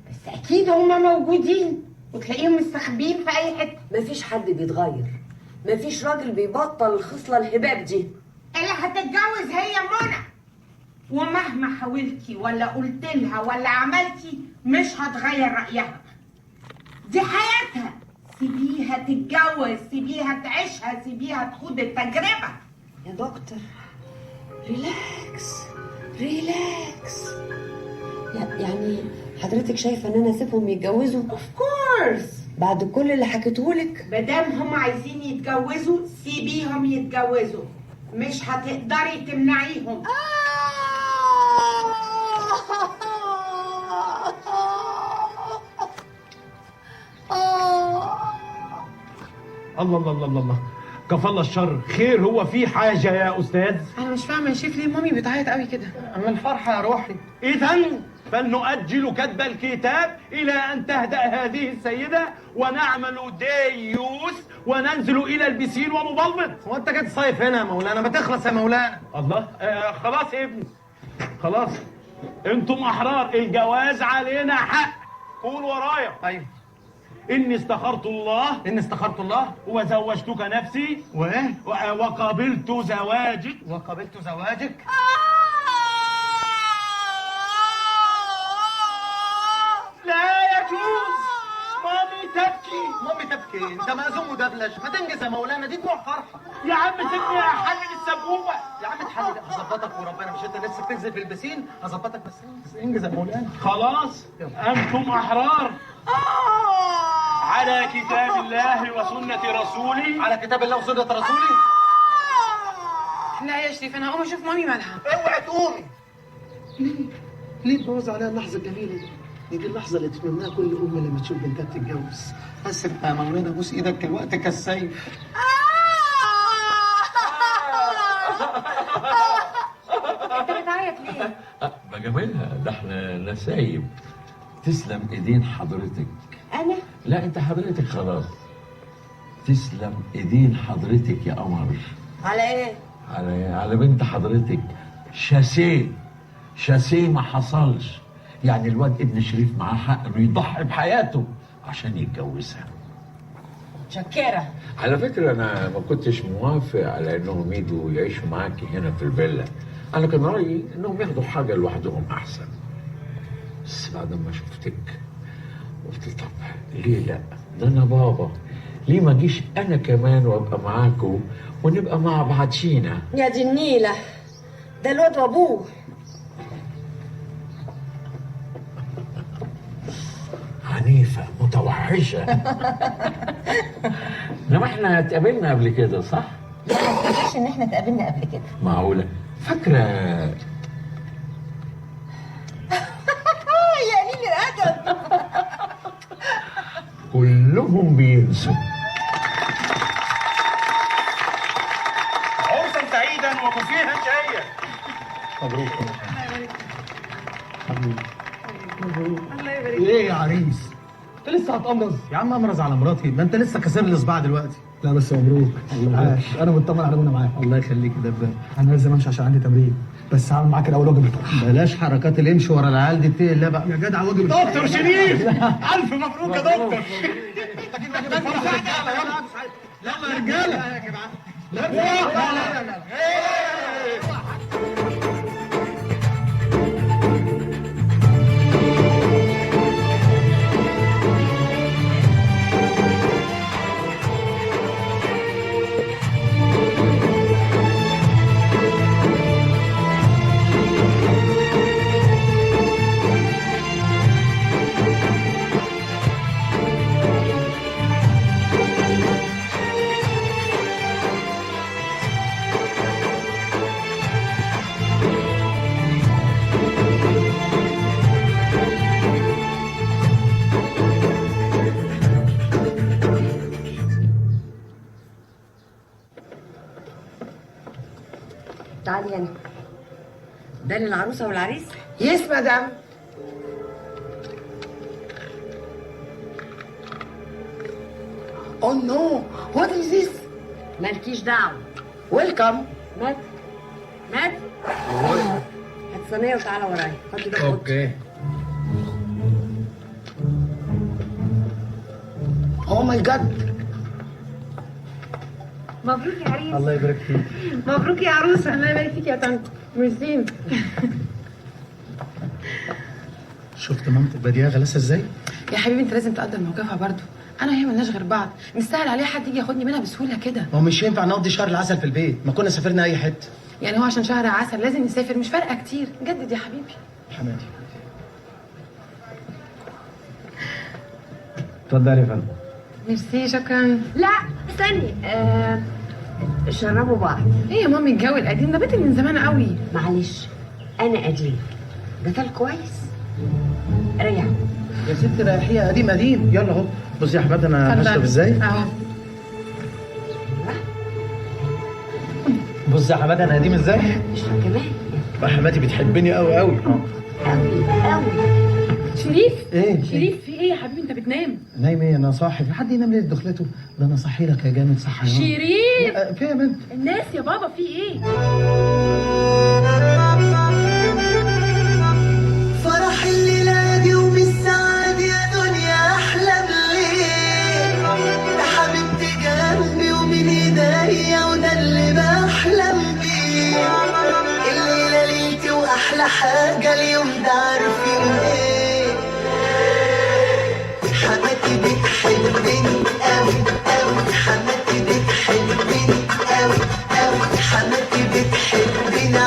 بس اكيد هما موجودين وتلاقيهم مستخبيين في اي حته. مفيش حد بيتغير، مفيش راجل بيبطل الخصله الهباب دي. اللي هتتجوز هي منى، ومهما حاولتي ولا قلت لها ولا عملتي مش هتغير رأيها. دي حياتها، سيبيها تتجوز، سيبيها تعيشها، سيبيها تخوض التجربة. يا دكتور ريلاكس ريلاكس. يعني حضرتك شايفه ان انا اسيبهم يتجوزوا؟ اوف كورس. بعد كل اللي حكيتهولك؟ مادام هم عايزين يتجوزوا سيبيهم يتجوزوا، مش هتقدري تمنعيهم. الله الله الله الله، كفى الله الشر. خير، هو في حاجة يا أستاذ؟ انا مش فاهمه يا شريف ليه مامي بتعيط قوي كده؟ من الفرحه يا روحي. إذن فلنؤجل كتب الكتاب إلى أن تهدأ هذه السيدة ونعمل ديوس وننزل إلى البسين ومبلط. هو انت جاي تصيف هنا يا مولانا؟ ما تخلص يا مولانا. الله. خلاص يا ابني، خلاص. انتم أحرار، الجواز علينا حق. قول ورايا. ايوه. إني استخرت الله. إني استخرت الله. وزوجتك نفسي. وإيه؟ وقبلت زواجك. وقبلت زواجك. لا يجوز. مامي تبكي. مامي تبكي؟ انت مأزوم مدبلج، ما تنجز يا مولانا، دي دموع فرحه. يا عم سيبني احلل السبوبه. يا عم اتحلل، هظبطك وربنا. مش انت نفسك تنزل في البسين؟ هظبطك، بس انجز يا مولانا. خلاص انتم احرار على كتاب الله وسنه رسولي. على كتاب الله وسنه رسولي. لا يا شريف، انا هقوم اشوف مامي مالها. اوعي تقومي. ليه تبوظ عليها اللحظه الجميله دي؟ دي اللحظه اللي تتمناها كل ام لما تشوف بنتها بتتجوز. بس يا مولانا بوس ايدك، الوقت كالسيف. انت بتعيط ليه؟ بجاملها، ده احنا نسايب. تسلم ايدين حضرتك. انا؟ لا انت حضرتك خلاص. تسلم ايدين حضرتك يا قمر. على ايه؟ على بنت حضرتك. شاسيه ما حصلش. يعني الواد ابن شريف معاه حق انه يضحي بحياته عشان يتجوزها. شكرا. على فكرة أنا ما كنتش موافق على إنهم يجوا يعيشوا معاكي هنا في الفيلا. أنا كان رأيي إنهم ياخدوا حاجة لوحدهم أحسن. بس بعد ما شفتك قلت طب ليه لأ؟ ده أنا بابا، ليه ما أجيش أنا كمان وأبقى معاكوا ونبقى مع بعضينا؟ يا دي النيلة، ده الواد وأبوه. عنيفة متوحشة. إنما إحنا اتقابلنا قبل كده صح؟ لا ما تقوليش ان احنا اتقابلنا قبل كده. معقولة؟ فاكرة يا قليل الادب. كلهم بينسوا. مبروك. الله يبارك ايه يا عريس؟ انت لسه هتقمص؟ يا عم امرز على مراتي، ما انت لسه كاسر لي صباع دلوقتي. لا بس مبروك. عاش، انا مطمن على منى معاك. الله يخليك يا دبان. انا لازم امشي عشان عندي تمرين، بس هعمل معاك الاول واجب الفرح. بلاش حركات اللي يمشي ورا العيال دي، اتقي الله بقى يا جدع واجب دكتور شريف. الف مبروك يا دكتور. يلا يا رجاله. يا جدعان. لا. تعالي هنا. ده للعروسه والعريس؟ يس مدام. Oh no, what is this? مالكيش دعوه. Welcome. مات هات صينيه وتعالى ورايا. خد ده. اوكي. Oh my God. مبروك يا عريس. الله يبارك فيك. مبروك يا عروسه. الله يبارك فيك يا طنط. ميرسي. شفت مامتك بديعه غلاسه ازاي؟ يا حبيبي انت لازم تقدر موقفها برضو. انا وهي ملناش غير بعض، مستاهل عليها حد يجي ياخدني منها بسهوله كده. هو مش ينفع نقضي شهر العسل في البيت، ما كنا سافرنا اي حته. يعني هو عشان شهر عسل لازم نسافر؟ مش فارقه كتير، جدد يا حبيبي. حمادي اتفضلي يا فندم. ميرسي شكرا. لا استني. شربوا بعض. ايه يا مامي الجو القديم ده بيتي من زمان قوي. معلش انا قديم، ده فال كويس. ريح يا ستي ريحيها، قديم قديم. يلا اهو بصي يا حماد انا هشرب ازاي اهو. بصي يا حماد انا قديم ازاي. اشرب كمان. بقى حماتي بتحبني قوي قوي. قوي قوي. شريف. ايه شريف في ايه يا حبيبي انت بتنام؟ نايم ايه؟ انا صاحي. في حد ينام ليه دخلته؟ ده انا صاحي لك يا جامد صحيان. شريف. في يا بنت الناس يا بابا في ايه؟ فرح الليلة دي وبالسعادة يا دنيا أحلم ليه؟ ده حبيبتي جنبي ومن إيديا وده اللي بحلم بيه. الليلة ليلتي وأحلى حاجة اليوم ده عارفين إيه؟ حماتي بتحبني أوي أوي. حماتي بتحبني أوي أوي. حماتي بتحبني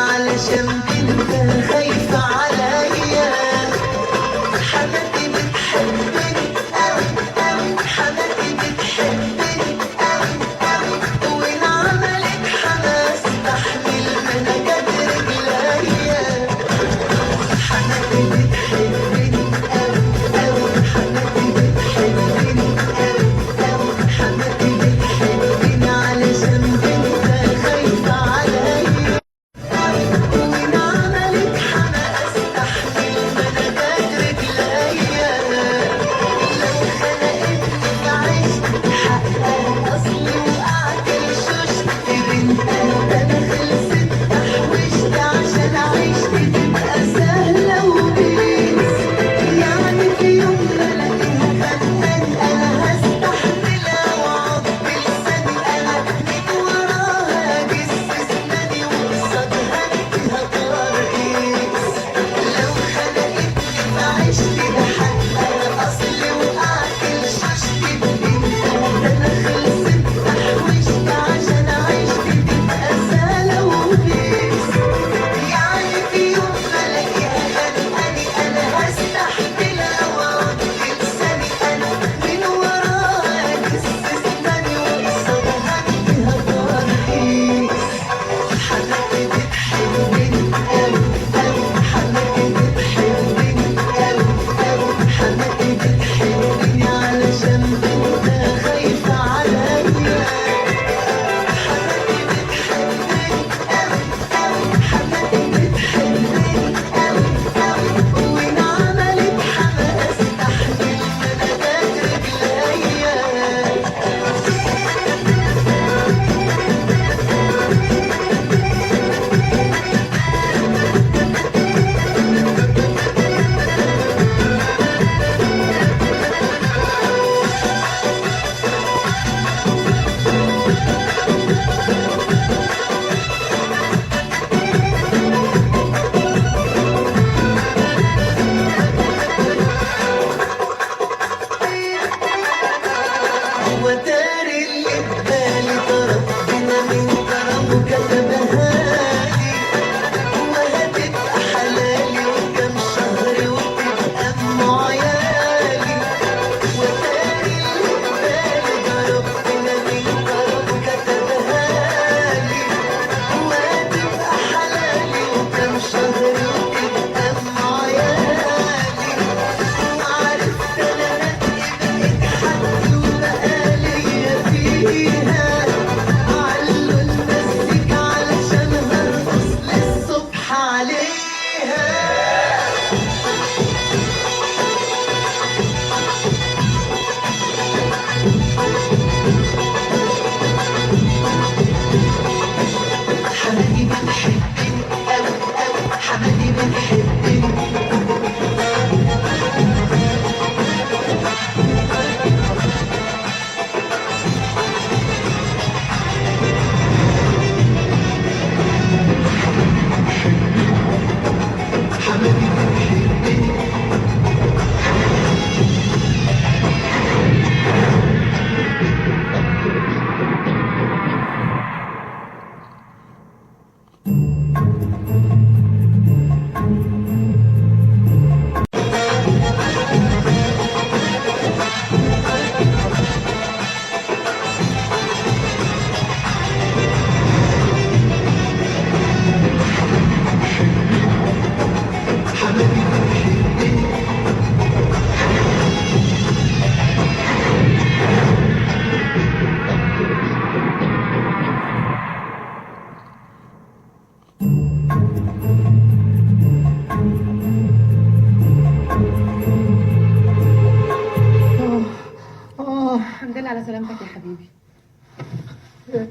على سلامتك يا حبيبي.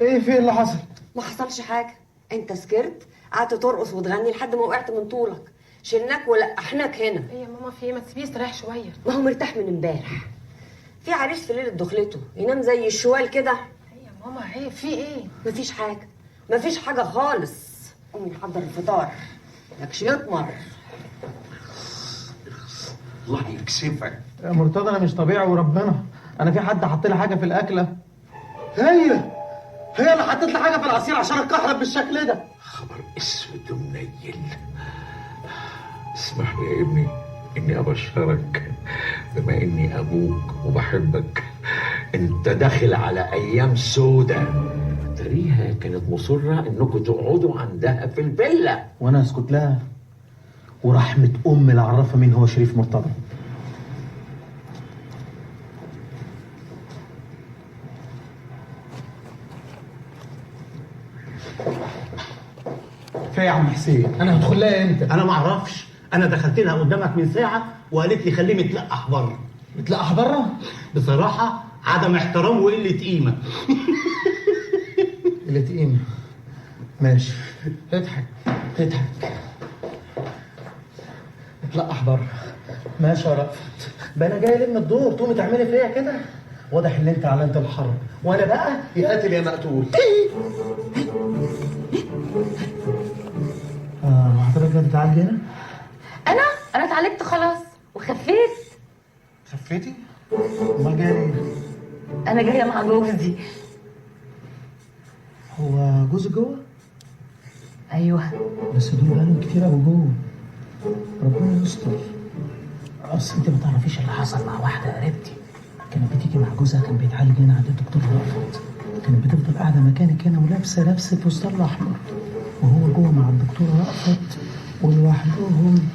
ايه في اللي حصل؟ ما حصلش حاجه، انت سكرت قعدت ترقص وتغني لحد ما وقعت من طولك، شلناك ولقحناك هنا. ايه يا ماما في ايه؟ ما تسيبيه يستريح شويه. ما هو مرتاح من امبارح، في عريس في ليله دخلته ينام زي الشوال كده. ايه يا ماما عيب، في ايه؟ مفيش حاجه، مفيش حاجه خالص. قومي نحضر الفطار ياكش يطمر. الله يكسفك. يا مرتضى انا مش طبيعي وربنا، انا في حد حط لي حاجه في الاكله؟ هي اللي حطت لي حاجه في العصير عشان اتكهرب بالشكل ده. خبر اسود ومنيل. اسمح لي يا ابني اني ابشرك بما اني ابوك وبحبك، انت داخل على ايام سودة. تريها كانت مصره انكم تقعدوا عندها في الفيلا، وانا اسكت لها؟ ورحمه امي اللي عرفها مين هو شريف مرتضى. في يا عم حسين، انا هدخل لها امتى؟ انا ما اعرفش، انا دخلت لها قدامك من ساعه وقالت لي خليه متلقح بره. متلقح بره؟ بصراحه عدم احترام وقله قيمه. قله قيمه؟ ماشي، اضحك اضحك. متلقح بره، ماشي يا رأفت. بقى انا جاي الم الدور تقومي تعملي فيا كده؟ واضح ان انت اعلنت الحرب، وانا بقى يا قاتل يا مقتول. حضرتك جاي تتعالجي هنا؟ انا اتعالجت خلاص وخفيت. خفيتي؟ امال جايه ليه؟ انا جايه مع جوزي. هو جوزك جوه؟ ايوه بس دول بقالهم كتير قوي جوه. ربنا يستر. اصل انت ما تعرفيش اللي حصل مع واحده قريبتي، كانت بتيجي مع جوزها كان بيتعالج هنا عند الدكتور رأفت، كانت بتفضل قاعده مكانك هنا ولابسه لبسه فستان احمر، وهو جوه مع الدكتور رأفت ولوحدهم.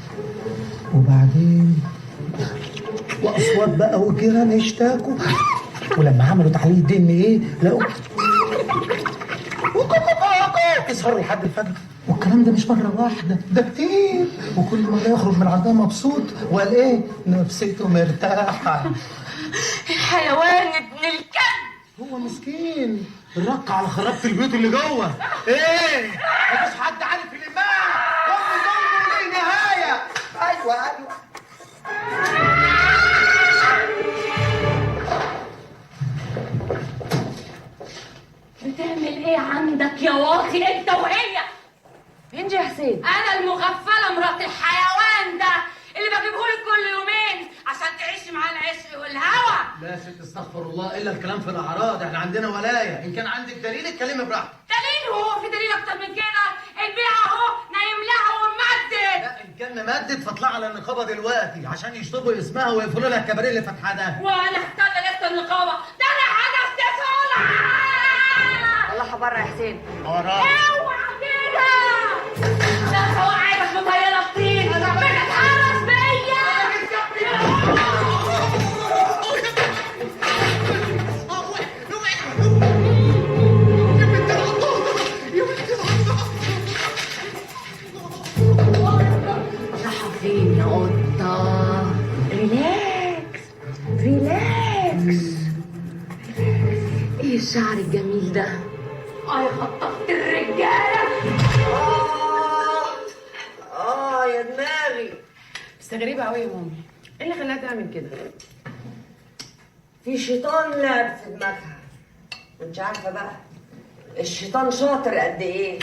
وبعدين واصوات بقى والجيران اشتاكوا، ولما عملوا تحليل DNA لقوا يسهروا لحد الفجر. والكلام ده مش مره واحده، ده كتير، وكل مره يخرج من عندها مبسوط وقال ايه؟ نفسيته مرتاحه. حيوان ابن الكلب. هو مسكين الرق على خرابة البيوت اللي جوه. ايه؟ مفيش حد عارف يلمها، كل ظلم وليه نهايه. ايوه بتعمل ايه عندك يا واطي انت وهي؟ انجي يا حسين. انا المغفله مرات الحيوان ده اللي بجيبهولك كل يومين عشان تعيشي مع العشق والهوى. لا يا ست استغفر الله، الا الكلام في الاعراض، احنا عندنا ولايه، ان كان عندك دليل اتكلمي براحتك. دليل؟ هو في دليل اكتر من كده؟ البيع اهو نايم لها وممدد. لا ان كان ممدد فاطلع على النقابه دلوقتي عشان يشطبوا اسمها ويقفلوا لها الكباريه اللي فاتحه ده. وانا استنى لسه النقابه؟ ده انا حدثت صلع. طلعها بره يا حسين. اوعى كده، ده سواعدك مطيله بطين بتتحرش بيا. راحة فين يا قطة؟ ريلاكس ريلاكس. ايه الشعر الجميل ده؟ اي خطفت الرجاله. يا دماغي. بس غريبه قوي يا مامي، ايه اللي خلاها تعمل كده؟ في شيطان لعب في دماغها، وانت عارفه بقى الشيطان شاطر قد ايه.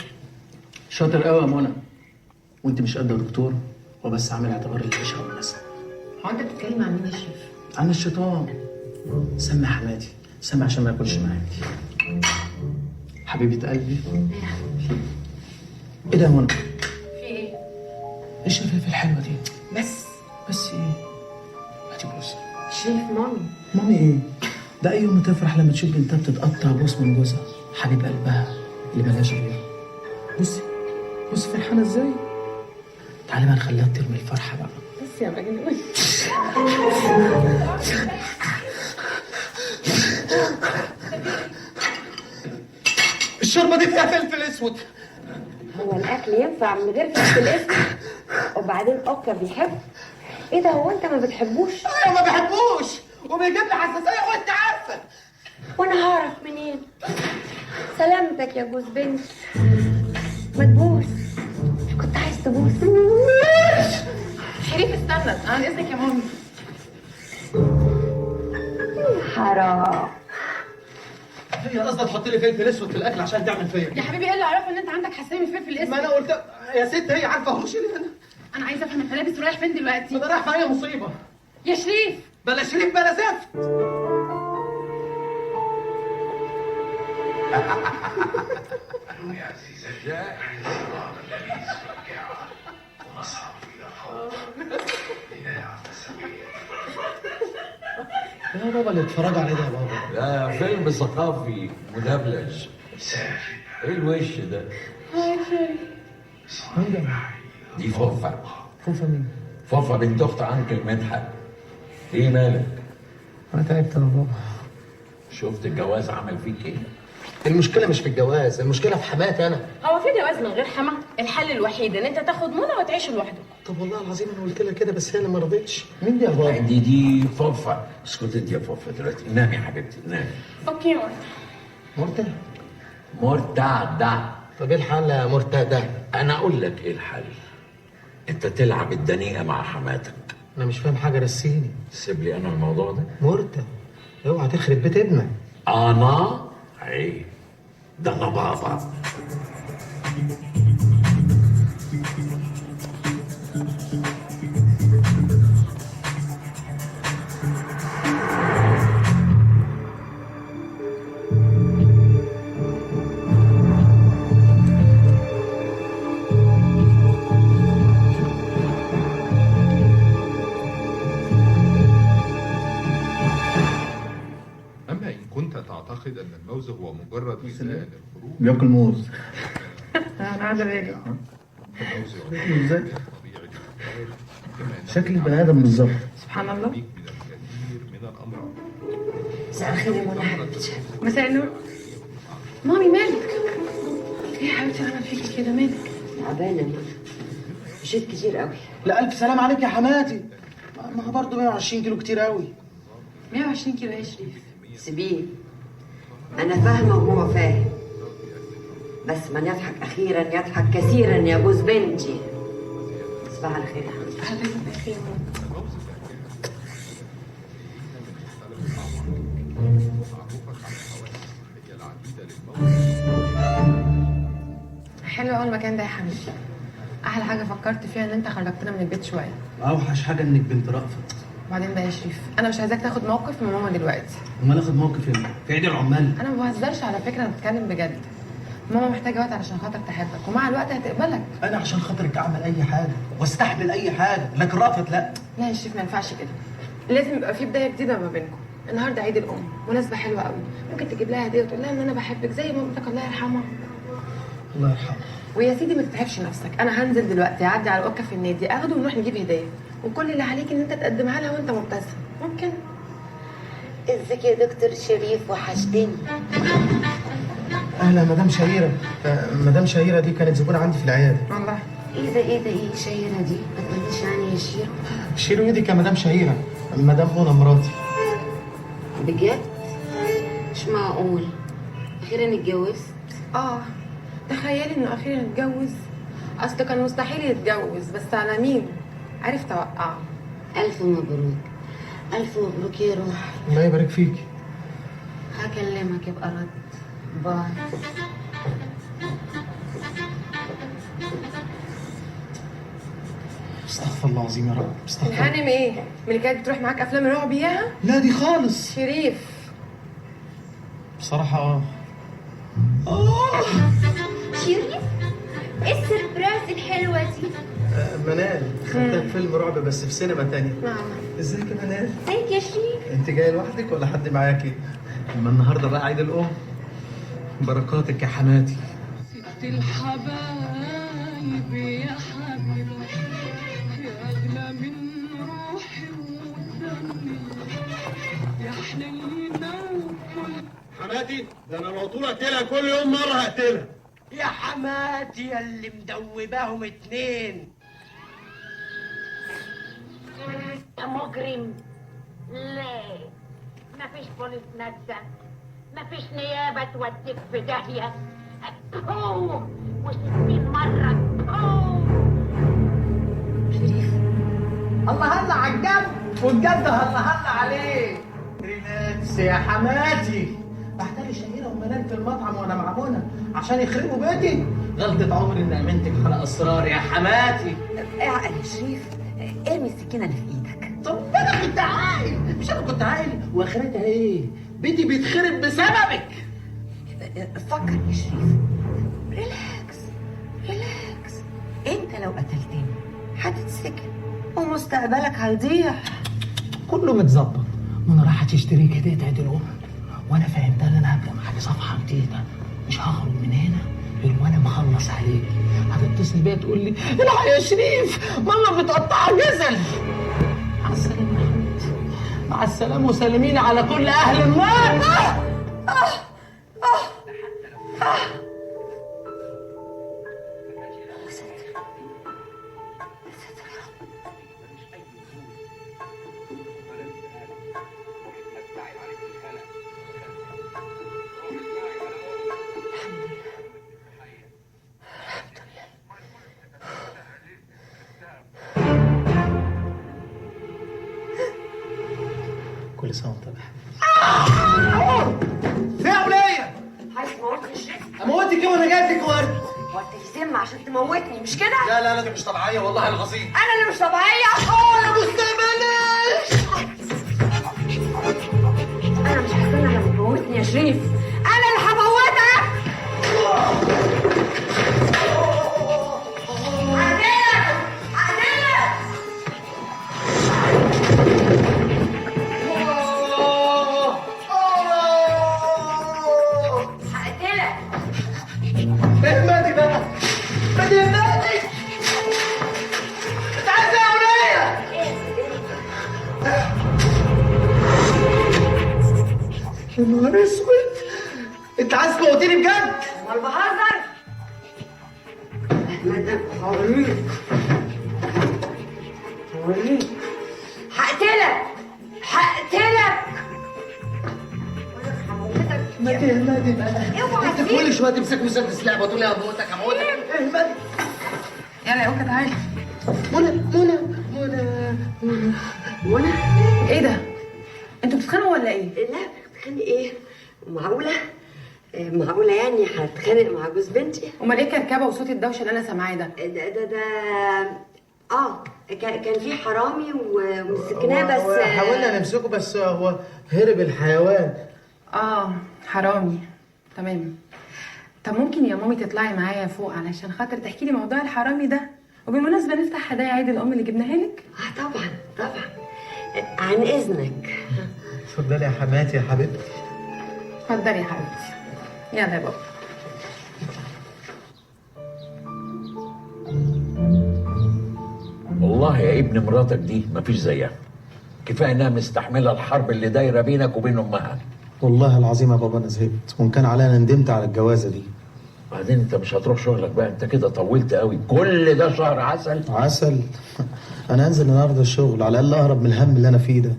شاطر قوي يا منى، وانت مش قد دكتور، وبس عامل اعتبار العيشه والنسب. هو انت بتتكلم عن مين يا شريف؟ عن الشيطان. سمي حمادي، سمي عشان ما ياكلش معاكي. حبيبه قلبي. ايه ده يا منى؟ في ايه؟ ايش الشفايف الحلوه دي؟ بس ايه؟ هاتي بوسه. شريف مامي. مامي ايه؟ ده اي ام تفرح لما تشوف بنتها بتتقطع بوس من جوزها، حبيب قلبها اللي ملهاش غيره. بصي بصي فرحانه ازاي؟ تعالي بقى نخليها ترمي الفرحه بقى. بس يا مجنون. الشوربه دي فيها فلفل اسود. هو الاكل ينفع من غير فلفل اسود؟ وبعدين اوكا بيحب. ايه ده، هو انت ما بتحبوش؟ انا ما بحبوش وبيجيب لي حساسيه وانت عارفه. هعرف منين؟ سلامتك يا جوز بنت. ما تبوس. كنت عايز تبوس. شريف استنى، عن اذنك يا مامي. حرام. هي قصدها تحط لي فلفل اسود في الاكل عشان تعمل فيا. يا حبيبي ايه اللي عرفه ان انت عندك حساسيه من الفلفل الاسود؟ ما انا قلت يا ست هي عارفه اهوش اللي انا. انا عايزه افهم انت لابس رايح فين دلوقتي؟ ما انا رايح في اي مصيبه. يا شريف بلا شريف بلا زفت. يا عزيزة جاء الصراط الذي سبكها ونصعد إلى فوق لنلعب سويا. يا بابا اللي اتفرجوا عليه ده يا بابا. ده فيلم ثقافي مدبلج. ايه الوش ده؟ دي فوفا. فوفا مين؟ فوفا بنت اخت عنكل مدحت. ايه مالك؟ انا تعبت يا بابا. شفت الجواز عمل فيك ايه؟ المشكله مش في الجواز، المشكله في حماتي انا. هو في جواز من غير حما؟ الحل الوحيد ان انت تاخد منى وتعيش لوحدك. طب والله العظيم انا قلت لها كده بس هي اللي ما رضتش. مين دي يا بابا؟ دي فوفا. اسكتي انت يا فوفا دلوقتي. نامي يا حبيبتي نامي. اوكي مرتة؟ مرتعدة. طب ايه الحل يا مرتدة؟ انا اقول لك ايه الحل. انت تلعب الدنيئه مع حماتك. انا مش فاهم حاجه، رسيني. سيب لي انا الموضوع ده. مرتة اوعى تخرب بيت ابنك. انا عيب. ده انا بابا. أما إن كنت تعتقد أن الموز هو مجرد غذاء للخروج بياكل موز. انا قاعده بالي. فالموز ازاي؟ طبيعي شكل البني ادم بالظبط. سبحان الله. من الكثير من الأمراض. مساء الخير يا منى حبيبتي. مساء النور. مامي مالك؟ ايه يا حبيبتي عمل فيكي كده مالك؟ تعبانه منى. مشيت كتير قوي. لا الف سلام عليك يا حماتي. ما هو برضه 120 كيلو كتير قوي. 120 كيلو يا شريف. سيبيه. انا فاهمه وهو فاهم. بس من يضحك اخيرا يضحك كثيرا يا جوز بنتي. صباح الخير يا حبيبتي. حبيبتي بخير. حلو قوي المكان ده يا حبيبي. احلى حاجه فكرت فيها ان انت خرجتنا من البيت شويه. اوحش حاجه انك بنت رأفت. وبعدين بقى يا شريف انا مش عايزاك تاخد موقف من ماما دلوقتي. امال اخد موقف هنا في عيد العمال. انا ما بهزرش على فكره، انا بتكلم بجد. ماما محتاجه وقت علشان خاطر تحبك ومع الوقت هتقبلك. انا عشان خاطرك اعمل اي حاجه واستحمل اي حاجه، لكن رأفت لا. لا يا شريف ما ينفعش كده. لازم يبقى في بدايه جديده ما بينكم. النهارده عيد الام، مناسبه حلوه قوي. ممكن تجيب لها هديه وتقول لها ان انا بحبك زي مامتك الله يرحمها. الله يرحمها. ويا سيدي ما تتعبش نفسك، انا هنزل دلوقتي اعدي على اوكا في النادي اخده ونروح نجيب هديه، وكل اللي عليك ان انت تقدمها لها وانت مبتسم. ممكن؟ ازيك يا دكتور شريف وحشتني. اهلا مدام شهيره. مدام شهيره دي كانت زبونه عندي في العياده. والله ايه شهيره دي؟ ما تقوليش يعني يا شيرو. شيرو دي كمدام شهيره. مدام منى مراتي. بجد؟ مش معقول. اخيرا اتجوزت؟ اه تخيلي انه اخيرا اتجوز. اصل كان مستحيل يتجوز، بس على مين؟ عرفت اوقعه. الف مبروك. الف مبروك يا روح. الله يبارك فيكي. هكلمك يبقى رد. باي. استغفر الله العظيم يا رب. استغفر الله. الهانم ايه؟ من اللي كانت بتروح معاك افلام الرعب اياها؟ لا دي خالص. شريف بصراحه شريف ايه السربرايز الحلوه دي؟ منال خدتها في فيلم رعب بس في سينما تانية. نعم. ازيك يا منال؟ ازيك يا شريف؟ انت جايه لوحدك ولا حد معاكي؟ اما النهارده بقى عيد الام. بركاتك يا حماتي. ست الحبايب يا حبيبة يا أغلى من روحي ودمي يا حنينة وكل حماتي ده انا لو طول اقتلها كل يوم مره هقتلها. يا حماتي يا اللي مدوباهم اتنين. يا مجرم ليه؟ مفيش بوليس نجدة مفيش نيابة توديك في داهية. بوه و60 مرة بوه. شريف، الله هلا على الجد، والجد هلا هلا عليه. ريلاكس يا حماتي. بحتاج شهيرة ومنال في المطعم وانا مع منى عشان يخربوا بيتي. غلطة عمري ان امنتك على اسرار يا حماتي. اعقل يا شريف، ارمي السكينه اللي في ايدك. طب انا كنت عاقل، مش انا كنت عاقل، واخرتها ايه؟ بيتي بيتخرب بسببك. فكر يا شريف، ريلاكس ريلاكس. انت لو قتلتني هتتسجن ومستقبلك هيضيع. كله متظبط. منى راح تشتري هدية عيد الام، وانا فهمتها ان انا هبدا معاكي صفحه جديده، مش هخرج من هنا غير وانا مخلص عليكي. هتتصل بيا تقول لي الحق يا شريف ماما بتقطع جزل. مع السلامه يا حبيبتي، مع السلامه وسلميني على كل اهل النار. كل سنه وانت بخير. في يا وليه؟ عايز تموتني يا شريف؟ اموتك وانا جايب لك ورد. هو انت في سم عشان تموتني مش كده؟ لا لا لا دي مش طبيعيه والله العظيم. انا اللي مش طبيعيه. يا مستقبلش. انا مش هستنى لما تموتني يا شريف، انا اللي هموتك. هقتلك هقتلك. هقتلك. اهمدي بقى، بدي اهمدي. انت عايز ايه يا وليه؟ يا نهار اسود، انت عايز تموتيني بجد؟ امال بهزر؟ هوريك هوريك، هقتلك هقتلك. ما تهمدي بقى. اوعى انت كل شويه تمسك مسدس لعبه تقول لي هموتك هموتك. اهمدي. يلا يا اوكا تعالي. منى منى منى منى منى. ايه ده؟ انتوا بتتخانقوا ولا ايه؟ لا بتتخانق ايه؟ معقولة؟ معقولة يعني هتخانق مع جوز بنتي؟ امال ايه كركبه وصوت الدوشه اللي انا سامعاه ده؟ كان في حرامي ومسكناه بس. حاولنا نمسكه بس هو هرب الحيوان. حرامي. تمام. طب ممكن يا مامي تطلعي معايا فوق علشان خاطر تحكي لي موضوع الحرامي ده، وبالمناسبه نفتح هدايا عيد الام اللي جبناها لك؟ طبعا طبعا، عن اذنك. اتفضلي يا حماتي يا حبيبتي. اتفضلي يا حبيبتي. يلا يا بابا. والله يا ابن مراتك دي مفيش زيها. كفايه انها مستحمله الحرب اللي دايره بينك وبين امها. والله العظيم يا بابا انا زهقت، وان كان عليا انا ندمت على الجوازه دي. بعدين انت مش هتروح شغلك بقى، انت كده طولت قوي. كل ده شهر عسل عسل. انا هنزل النهارده الشغل على الاقل اهرب من الهم اللي انا فيه ده.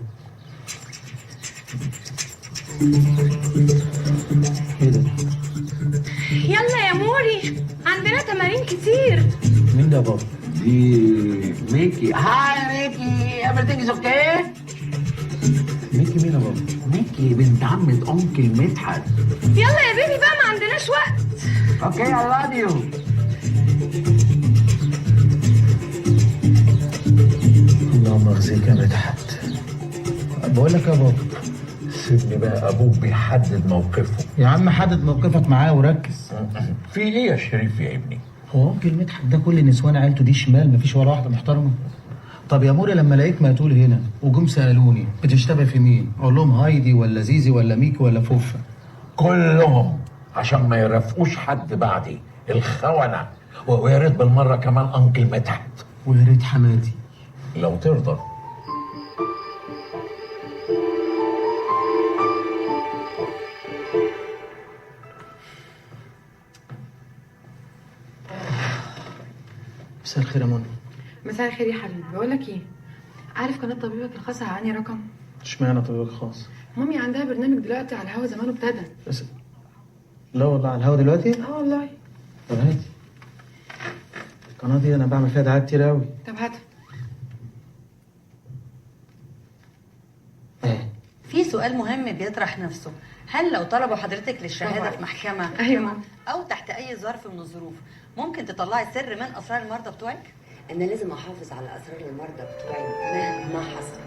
ايه ده؟ يلا يا موري، عندنا تمارين كتير. مين ده يا بابا؟ دي ميكي. هاي ميكي، everything is okay؟ ميكي مين يا بابا؟ ميكي بنت عمة أنكل مدحت. يلا يا بيبي بقى، ما عندناش وقت. اوكي I love you. اللهم اخزيك يا مدحت. بقول لك يا بابا سيبني بقى، ابوك بيحدد موقفه. يا عم حدد موقفك معاه وركز. في ايه يا شريف يا ابني؟ هو انكل مدحت ده كل نسوان عيلته دي شمال، مفيش ولا واحده محترمه. طب يا موري لما لقيت مقتول هنا وجم سالوني بتشتبه في مين؟ اقول لهم هايدي ولا زيزي ولا ميكي ولا فوفا؟ كلهم عشان ما يرافقوش حد بعدي الخونه. ويا ريت بالمره كمان انكل مدحت. ويا ريت حماتي لو ترضى. مساء الخير يا منى. مساء الخير يا حبيبي. بقول لك ايه، عارف قناه طبيبك الخاصه عني رقم؟ اشمعنى طبيب خاص؟ مامي عندها برنامج دلوقتي على الهوا، زمانه ابتدى. بس لا والله على الهوا دلوقتي؟ اه والله. طب هاتي القناة دي أنا بعمل فيها دعاية كتير أوي. طب هاتها. في سؤال مهم بيطرح نفسه، هل لو طلبوا حضرتك للشهاده في محكمه ايوه او تحت اي ظرف من الظروف ممكن تطلعي سر من اسرار المرضى بتوعك؟ انا لازم احافظ على اسرار المرضى بتوعي مهما حصل.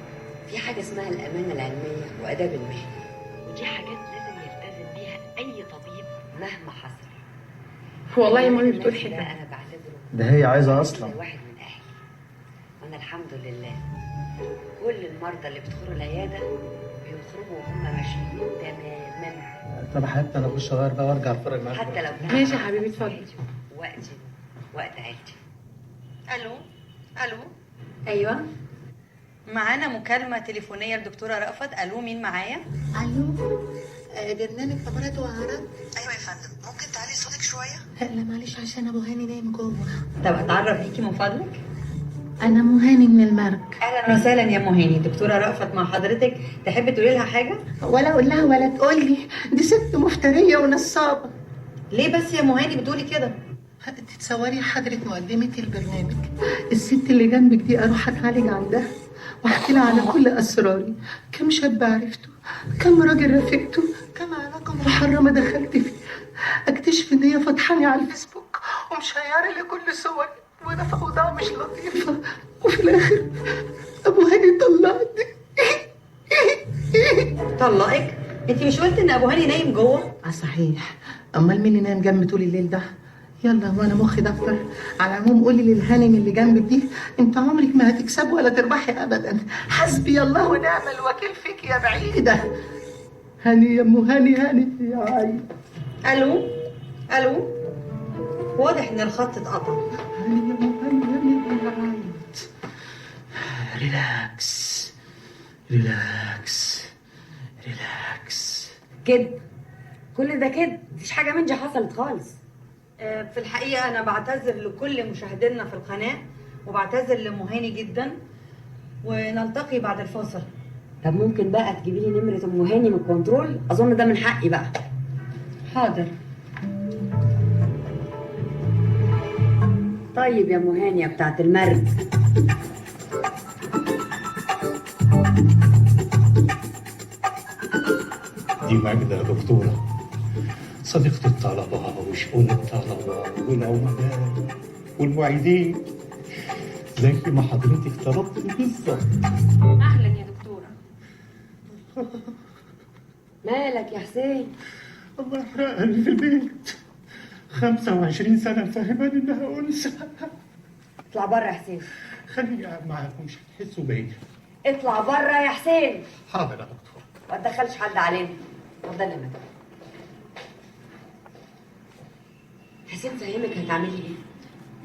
في حاجه اسمها الامانه العلميه واداب المهنه، ودي حاجات لازم يلتزم بيها اي طبيب مهما حصل. والله يا مامي بتقول ده حكمه. انا بعتبره ده هي عايزة أصلا. واحد من اهلي، وانا الحمد لله كل المرضى اللي بيدخلوا العياده بيخرجوا وهم ماشيين تماما. طب حتى أنا أخش أغير بقى وأرجع أتفرج معاك. حتى لو كان ماشي يا حبيبي اتفضل. وقت عيلتي. الو الو ايوه معانا مكالمه تليفونيه لدكتوره رأفت. الو مين معايا؟ الو برنامج نبرات وعرب. ايوه يا فندم، ممكن تعلي صوتك شويه؟ لا معلش عشان ابو هاني نايم جوه. طب اتعرف بيكي من فضلك؟ انا مهاني من المرج. اهلا وسهلا يا مهاني، دكتوره رأفت مع حضرتك. تحبي تقولي لها حاجه؟ ولا اقول لها ولا تقول لي، دي ست مفتريه ونصابه. ليه بس يا مهاني بتقولي كده؟ تتصوري حضرة مقدمة البرنامج الست اللي جنبك دي اروح اتعالج عندها واحكي لها على كل اسراري، كم شاب عرفته، كم راجل رافقته، كم علاقه محرمه دخلت فيها، اكتشف ان هي فاتحاني على الفيسبوك ومشيره لي كل صوري وانا في اوضاع مش لطيفه، وفي الاخر ابو هاني طلقني. طلقك؟ انت مش قلت ان ابو هاني نايم جوه؟ صحيح، امال مين اللي نايم جنبي طول الليل ده؟ يلا وانا مخي دفتر. على العموم قولي للهانم اللي جنبك دي انت عمرك ما هتكسبي ولا تربحي ابدا، حسبي الله ونعم الوكيل فيك يا بعيده. هاني يا ام هاني، هاني يا عين. الو الو واضح ان الخط اتقطع. هاني يا ام هاني، هاني يا عين. ريلاكس ريلاكس ريلاكس. كده كل ده كده مفيش حاجه من دي حصلت خالص. في الحقيقه انا بعتذر لكل مشاهدينا في القناه وبعتذر لمهاني جدا، ونلتقي بعد الفاصل. طب ممكن بقى تجيبي لي نمره ام هاني من الكنترول؟ اظن ده من حقي بقى. حاضر. طيب يا ام هاني يا بتاعت المرج، دي ماجدة يا دكتورة، صديقة الطلبة وشؤون الطلبة والعملاء والمعيدين، زي ما حضرتك طلبت بالظبط. اهلا يا دكتوره. مالك يا حسين؟ الله يحرقها اللي في البيت، 25 سنة مفهماني إنها أنثى. اطلع بره يا حسين. خليني قاعد معاكم مش هتحسوا بيا. اطلع بره يا حسين. حاضر يا دكتور. ما تدخلش حد علينا. اتفضلي يا مدام. حسين فهمك هتعملي ايه؟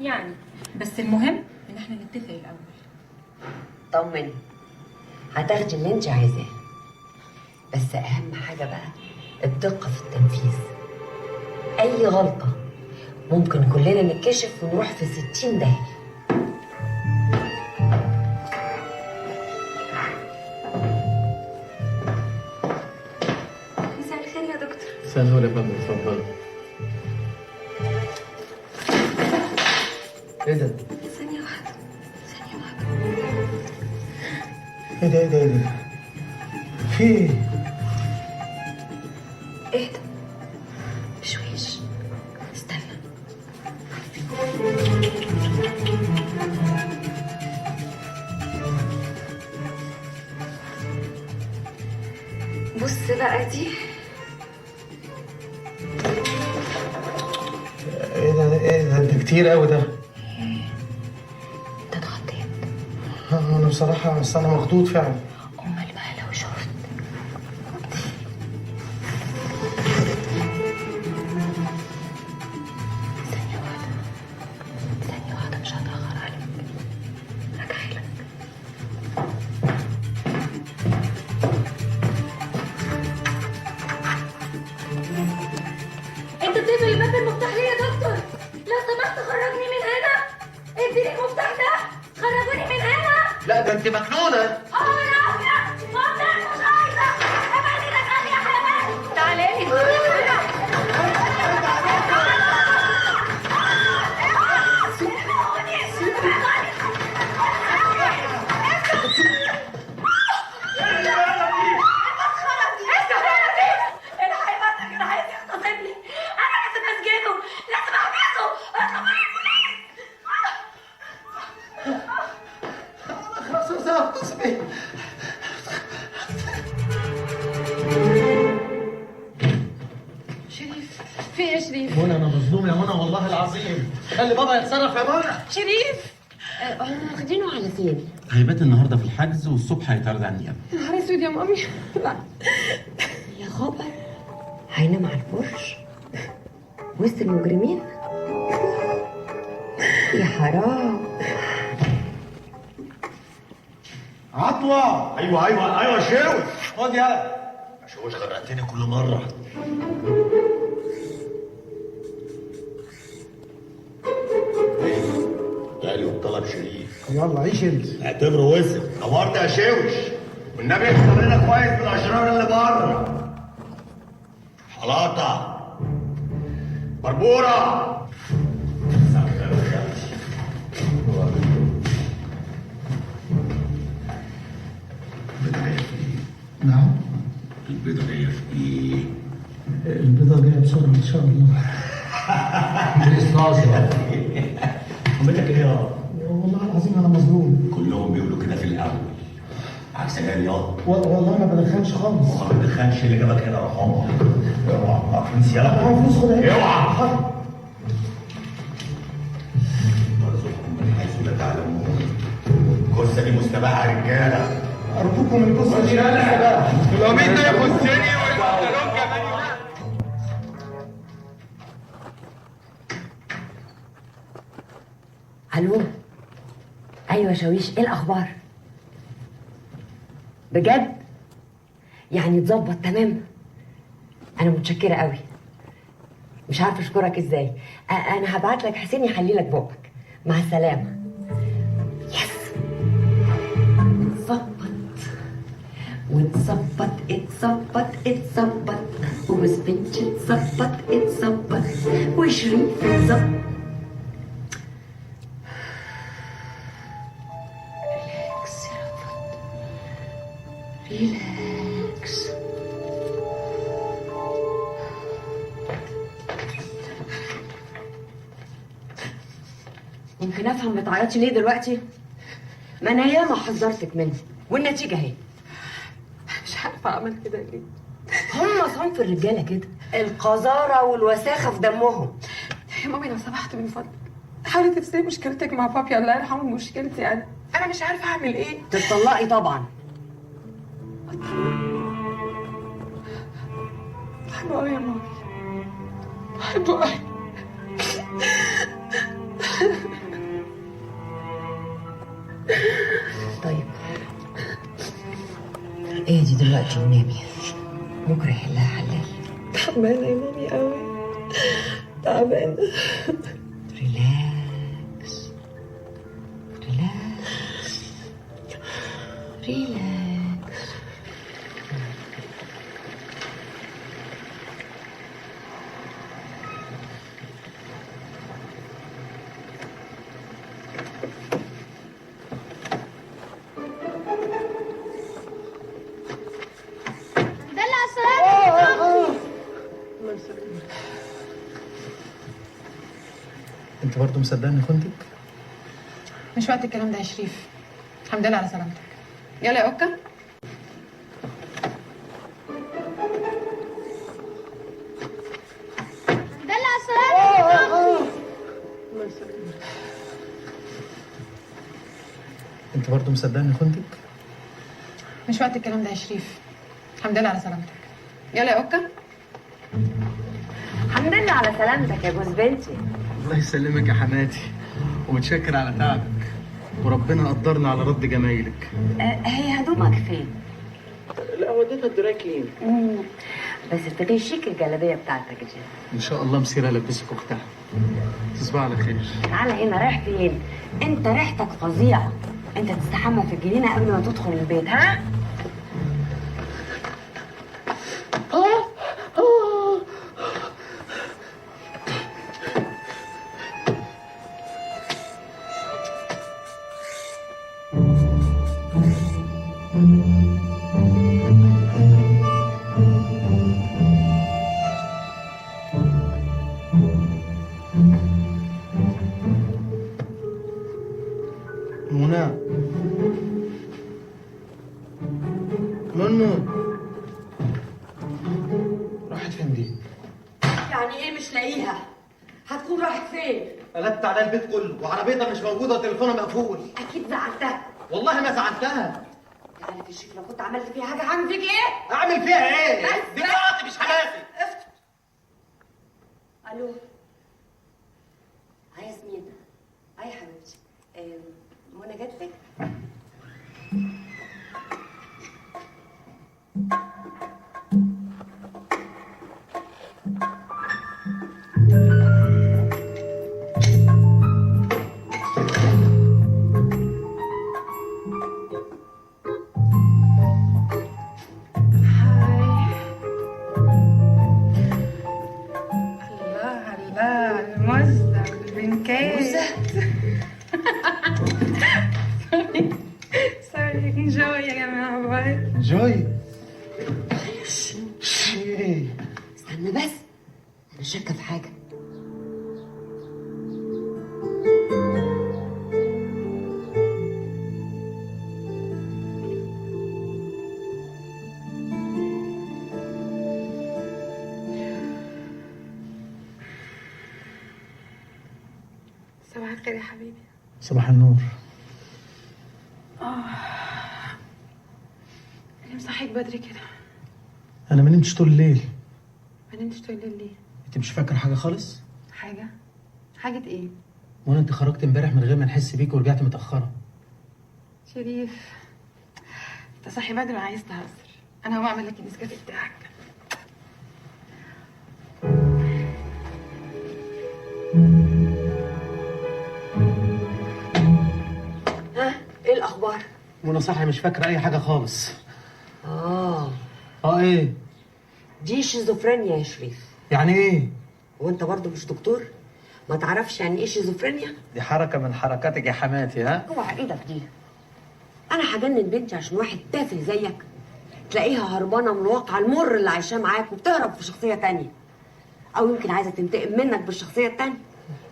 يعني بس المهم ان احنا نتفق الاول. طمني، هتاخدي اللي انت عايزاه، بس اهم حاجه بقى الدقه في التنفيذ. اي غلطه ممكن كلنا نتكشف ونروح في 60 داهيه. مساء الخير يا دكتور. مساء النور يا فندم، اتفضل. ايه ده؟ ثانية واحدة. ايه ده ايه ده ايه ده؟ في ايه؟ اهدى بشويش، استنى. بص بقى دي. ايه ده كتير قوي ده. انت اتغطيت. انا بصراحة بس انا مخضوض فعلا. امال بقى لو شفت. ثانية واحدة مش هتأخر عليك. راجعلك. انت بتقفل الباب المفتاح ليه يا دكتور؟ لو سمحت خرجني من هنا. اديني المفتاح ده، خرجوني من هنا. لا ده انت مجنونة. اه يا ابيض، شريف؟ منى انا مظلوم يا منى والله العظيم. خلي بابا يتصرف يا منى. شريف هم واخدينه على فين؟ هيبات النهارده في الحجز والصبح هيتعرض على النيابه. يا نهار اسود يا مامي. لا يا خبر، هينام على الفرش وسط المجرمين؟ يا حرام. عطوة. ايوه شوش. خد يلا. شوش غرقتني كل مرة. غالي وطلب شريف. يلا عيش انت. اعتبره وسم. نورت يا شوش. والنبي اختار لنا كويس بالاشرار اللي بره. حلاطة. بربورة. نعم. البيضة جاية في ايه؟ البيضة جاية بسرعة ان شاء الله. عملت ايه يا؟ والله العظيم انا مظلوم. كلهم بيقولوا كده في الاول. عكس جاي ياض. والله ما بدخنش خالص. ما بدخنش اللي جابك هنا يا رحمة. اوعى فلوس يلا. فلوس خد اهي. اوعى. مرزقكم من حيث لا تعلمون. الجثة دي مستباحة يا رجالة. ارجوكم الجثة دي لا. القميص ده يخصني والبنطلون كمان. الو. ايوه شاويش، ايه الاخبار؟ بجد؟ يعني اتظبط تمام؟ انا متشكره قوي. مش عارفه اشكرك ازاي. انا هبعت لك حسين يحلي لك بقك. مع السلامه. يس. اتظبط وجوز بنتي اتظبط وشريف اتظبط. ريلاكس. ممكن افهم بتعيطي ليه دلوقتي؟ ما انا ياما حذرتك منه والنتيجه اهي. مش عارفه اعمل كده ليه. هم صنف الرجاله كده، القذاره والوساخه في دمهم. يا مامي لو سمحت من فضلك حاولي تفسري مشكلتك مع بابي الله يرحمه. مشكلتي انا مش عارفه اعمل ايه. تتطلقي طبعا. بحبه قوي يا مامي، بحبه قوي. طيب ايه دي دلوقتي ونامي، بكره يحلها حلال. تعبانه يا مامي قوي، تعبانه. ريلاكس. انت برضه مصدقني خنتك؟ مش وقت الكلام ده يا شريف. الحمد لله على سلامتك. يلا يا اوكا. دلع السلامة. انت برضه مصدقني خنتك؟ مش وقت الكلام ده يا شريف. الحمد لله على سلامتك. يلا يا اوكا. الحمد لله على سلامتك يا جوز بنتي. الله يسلمك يا حماتي، ومتشكر على تعبك، وربنا قدرنا على رد جمايلك. هي هدومك فين؟ لا وديتها الدراي كلين. بس تبقى شيك الجلابيه بتاعتك دي. ان شاء الله مسيره البسك اختها. تصبح على خير. تعالى هنا، رايح فين؟ انت ريحتك فظيعه. انت تستحمى في الجنينه قبل ما تدخل البيت، ها؟ منى. منى. راحت فين دي؟ يا يعني ايه مش لاقيها؟ هتكون راحت فين؟ قلبت على البيت كله وعربيتها مش موجوده وتليفونها مقفول. اكيد زعلتها. والله ما زعلتها. انت عارف يا شريف لو كنت عملت فيها حاجه هعمل فيك ايه؟ اعمل فيها ايه؟ بس دي مراتي مش حماتي. الو. هاي ياسمين. هاي حبيبتي. منى جات لك؟ الموزة بالبنكات. سوري انجوي يا جماعة. باي. جوي. استنى بس، انا شاكه في حاجه. صباح الخير يا حبيبي. صباح النور. انا مصحيك بدري كده. انا ما نمتش طول الليل. ما نمتش طول الليل ليه؟ انت مش فاكر حاجه خالص؟ حاجة ايه؟ وانا انت خرجت امبارح من غير ما نحس بيك ورجعت متاخره. شريف انت صاحي بدري وعايز تهزر. انا هقوم اعمل لك النسكافيه بتاعك. ها ايه الاخبار؟ وانا صاحي مش فاكره اي حاجه خالص. ايه؟ دي شيزوفرينيا يا شريف. يعني ايه؟ وانت برضه مش دكتور؟ ما تعرفش يعني ايه شيزوفرينيا؟ دي حركه من حركاتك يا حماتي. ها؟ اوعى ايدك دي. انا هجنن بنتي عشان واحد تافه زيك تلاقيها هربانه من الواقع المر اللي عايشاه معاك وبتهرب في شخصيه تانية، او يمكن عايزه تنتقم منك بالشخصيه التانية.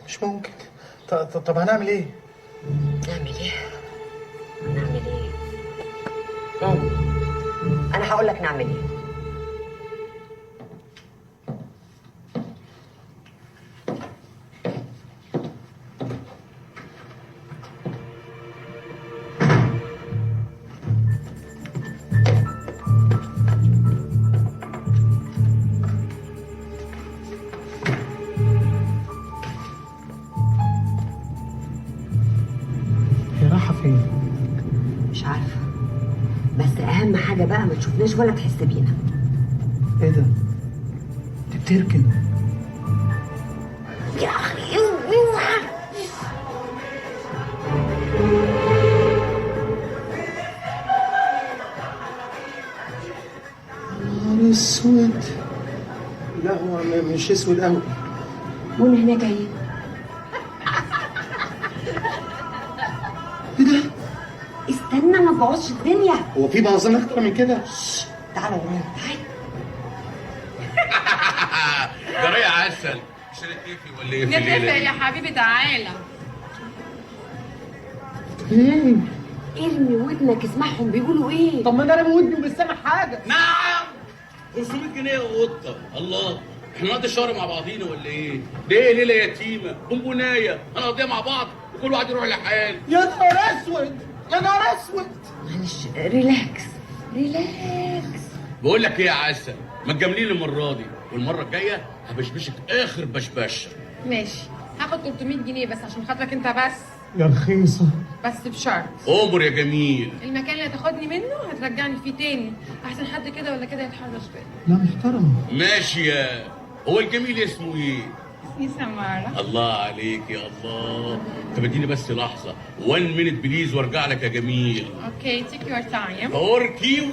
مش ممكن. طب هنعمل ايه؟ نعمل ايه؟ انا هقول لك نعمل ايه. هي رايحه فين؟ مش عارفه، بس اهم حاجه بقى ما تشوفناش ولا تحس بينا. ايه ده؟ دي بتركن. يا اخي اوعى. نهار اسود. لا هو مش اسود قوي. وانا هناك اهي. ايه ده؟ استنى ما تبوظش الدنيا. هو في بوظان اكتر من كده؟ تعالى ورايا تعالى. جرى عسل. مش هنتفق ولا ايه في الليله نتفق دي؟ يا حبيبي تعالى. ليه؟ ارمي ودنك اسمعهم بيقولوا ايه. طب ما انا رامي ودني ومش سامع حاجه. نعم 500 جنيه يا قطه. الله، احنا نقضي الشهر مع بعضينا ولا ايه؟ ليه ليله يتيمه بونبونايه هنقضيها مع بعض وكل واحد يروح لحاله. يا نهار اسود يا نهار اسود. معلش ريلاكس ريلاكس. بقول لك ايه يا عسل، ما تجامليني المره دي والمره الجايه هبشبشك اخر بشبشه. ماشي هاخد 300 جنيه بس عشان خاطرك انت بس. يا رخيصه. بس بشرط امر يا جميل. المكان اللي هتاخدني منه هترجعني فيه تاني. احسن حد كده ولا كده يتحرش بيا. لا محترمه. ماشي يا. هو الجميل اسمه ايه؟ اسمي سمارة. الله عليك يا الله. طب اديني بس لحظه 1 مينت بليز وارجع لك يا جميل. اوكي تيك يور تايم. اوركي.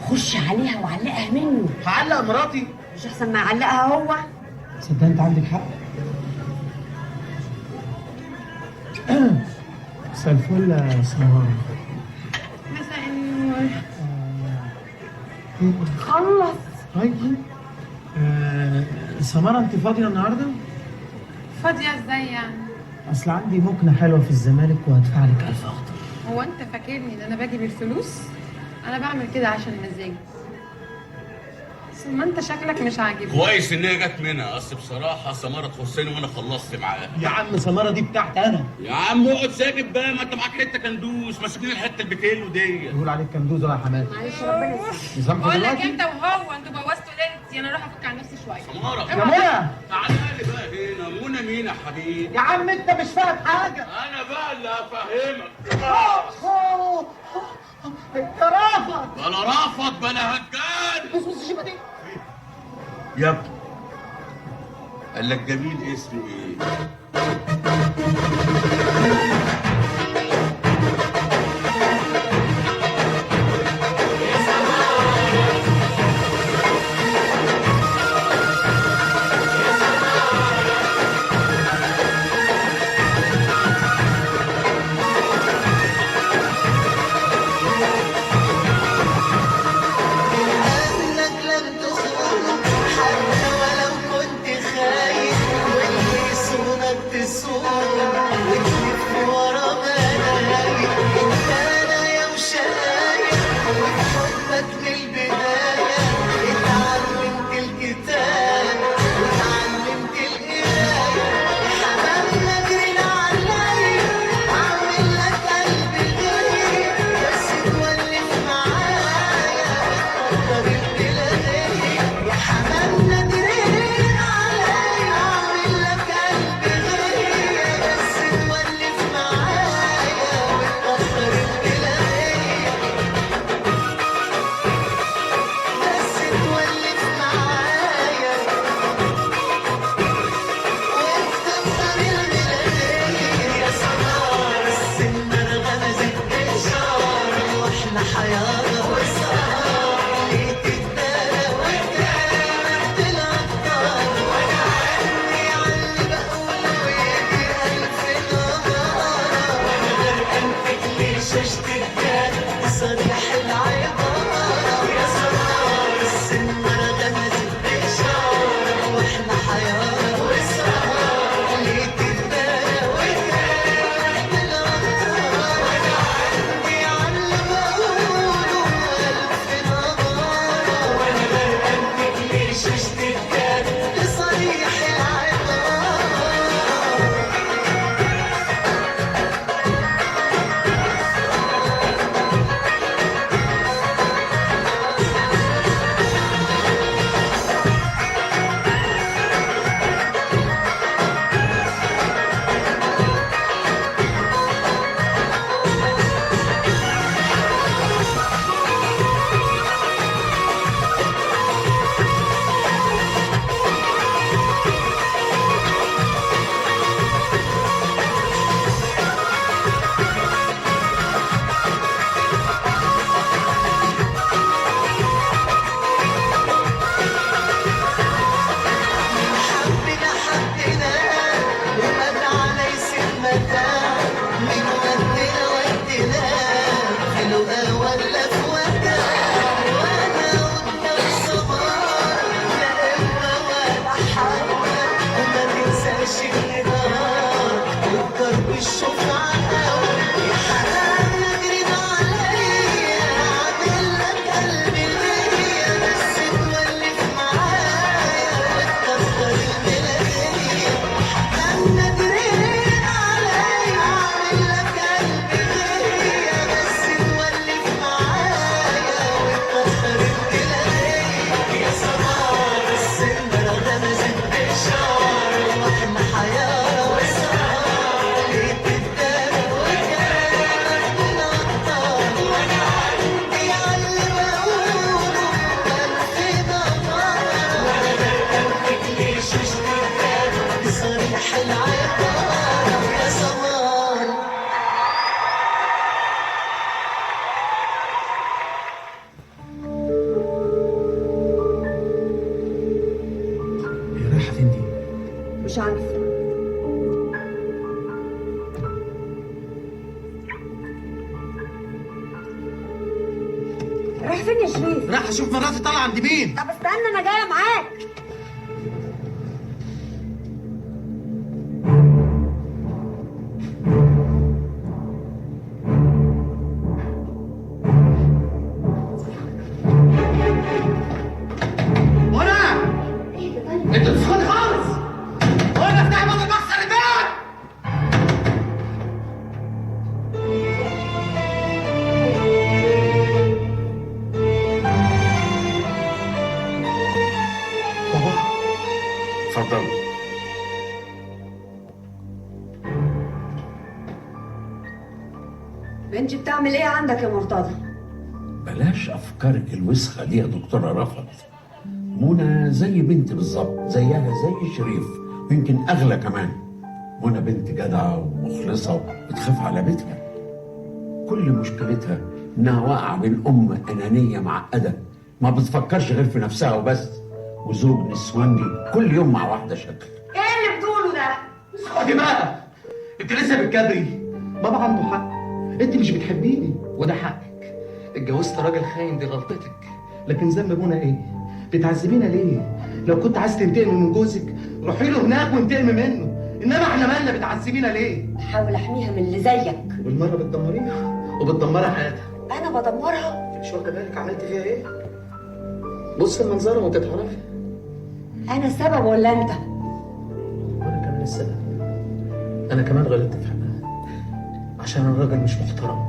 خش عليها وعلقها منه. هعلق مراتي؟ مش احسن ما يعلقها هو؟ صدق انت عندك حق. مساء الفل يا سمارة. مساء النور. خلص. طيب سمارة انت فاضية النهارده؟ فاضية ازاي يعني؟ اصل عندي مكنة حلوة في الزمالك وهدفع لك 1000 اخضر. هو انت فاكرني ان انا باجي بالفلوس؟ انا بعمل كده عشان مزاجي. ما انت شكلك مش عاجبني. كويس ان هي جت منها، اصل بصراحه سماره تخصني وانا خلصت معاها. يا عم سماره دي بتاعتي انا. يا عم اقعد ساكت بقى، ما انت معاك حته كندوز ماسكين الحته البتيلو دي. يقول عليك كندوزه يا حماد. معلش ربنا يسامحك. بقول لك انت وهو انتوا بوظتوا ليلتي، انا اروح افك عن نفسي شويه. سماره يا منى تعالى لي بقى هنا. منى مين يا حبيبي؟ يا عم انت مش فاهم حاجه. انا بقى اللي هفهمك. انت رافض. بلا رافض بلا هجان. بص الشبه دي يا ابني قال لك جميل اسمه ايه؟ مش عارفه. رايح فين يا شريف؟ راح اشوف مراتي طالعه عند مين. طب استنى انا جايه معاك. اتفضل. بنتي بتعمل ايه عندك يا مرتضى؟ بلاش افكارك الوسخه دي يا دكتوره رفعت. منى زي بنتي بالظبط، زيها زي شريف ويمكن اغلى كمان. منى بنت جدعه ومخلصه وبتخاف على بيتها. كل مشكلتها انها واقعه بين انانيه معقده ما بتفكرش غير في نفسها وبس، وزوج نسوانجي كل يوم مع واحده شكل. ايه اللي بتقوله ده؟ اسكتي بقى، انت لسه بتكبري. بابا عنده حق، انت مش بتحبيني وده حقك. اتجوزت راجل خاين، دي غلطتك. لكن ذنب منى ايه؟ بتعذبينا ليه؟ لو كنت عايز تنتقمي من جوزك روحي له هناك وانتقمي منه، انما احنا مالنا بتعذبينا ليه؟ بحاول احميها من اللي زيك. وبالمره بتدمريها وبتدمري حياتها. انا بدمرها؟ انت مش واخده بالك عملت فيها ايه؟ بص المنظره وانت تعرفي. انا السبب ولا انت؟ وانا كمان السبب. انا كمان غلطت في حقها عشان انا راجل مش محترم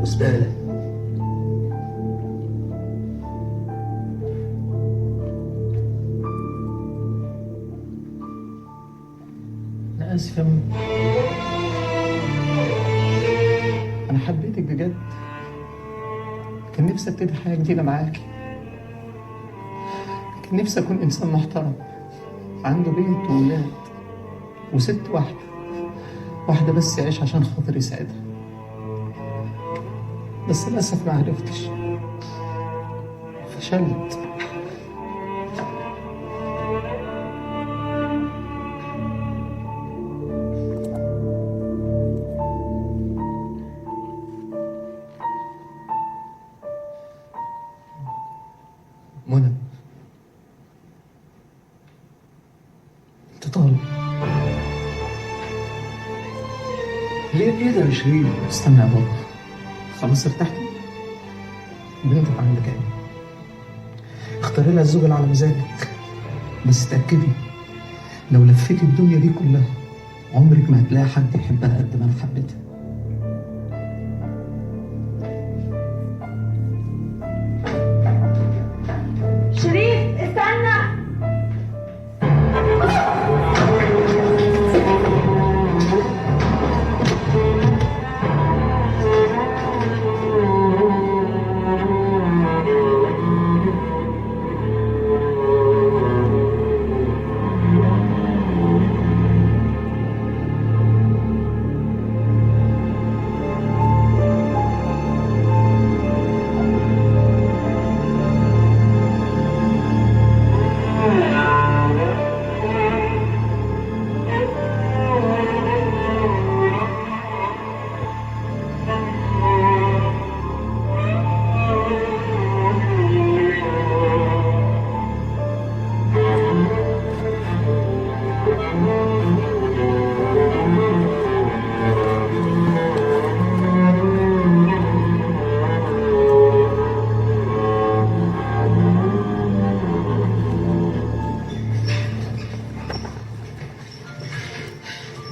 وزباله. أنا آسف يا منى. أنا حبيتك بجد. كان نفسي أبتدي حياة جديدة معاكي. كان نفسي أكون إنسان محترم عنده بنت وولاد وست واحدة بس يعيش عشان خاطر يساعدها. بس للأسف ما عرفتش. فشلت. منى، انت طالب. ليه كده يا شيرين؟ استنى يا بابا، خلاص ارتحتي؟ بنتك عندك ايه؟ اختاري لها الزوج اللي على مزاجك، بس تأكدي لو لفيتي الدنيا دي كلها عمرك ما هتلاقي حد يحبها قد ما انا حبيتها. شريف استنى.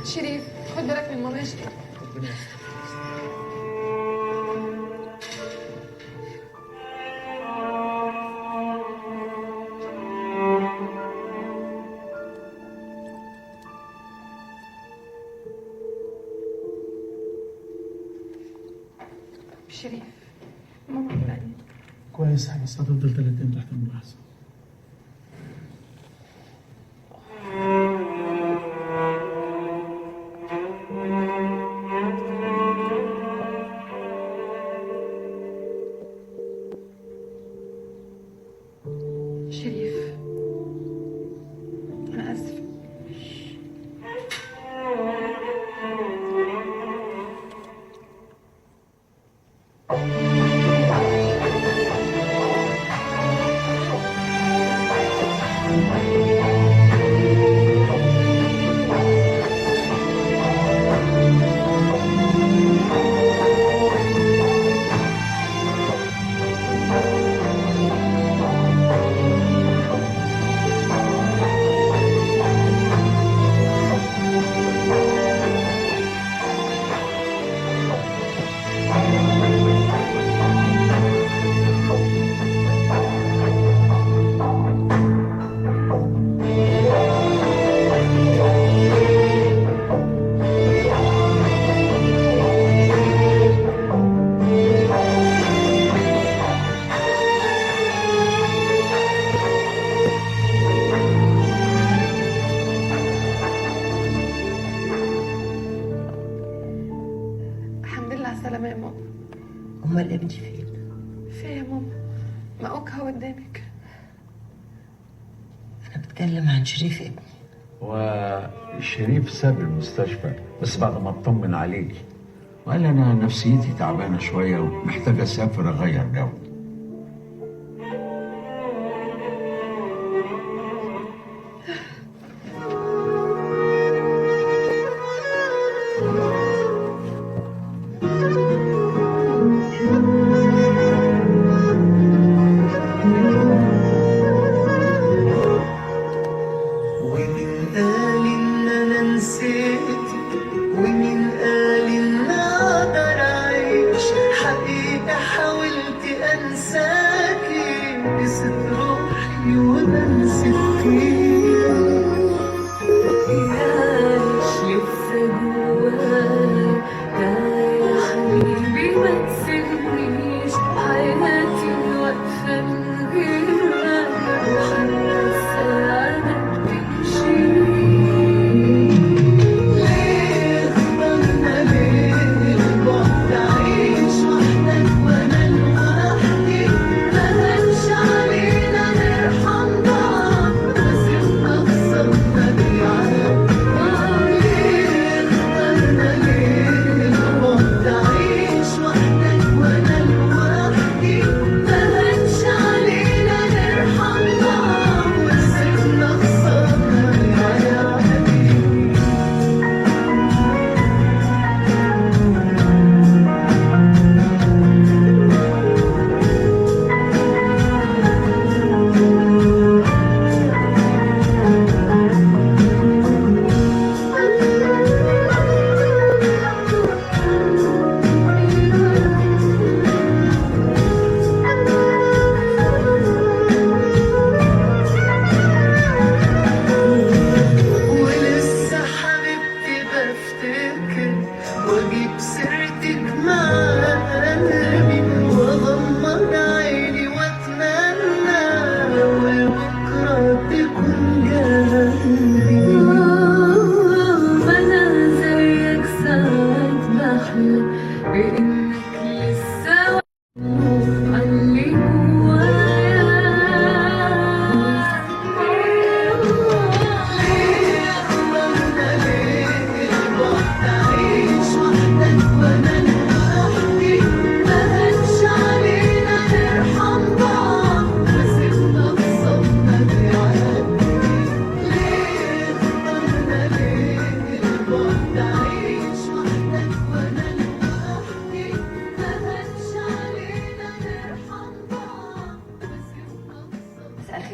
شريف خد بالك من ماما يا شريف. شريف ماما بتعاني. كويس، بس هتفضل 3 أيام تحت الملاحظة. شريف أنا آسفة. اتكلم عن شريف ابني. وشريف ساب المستشفى بس بعد ما اطمن عليكي، وقال انا نفسيتي تعبانه شويه ومحتاج اسافر اغير جو.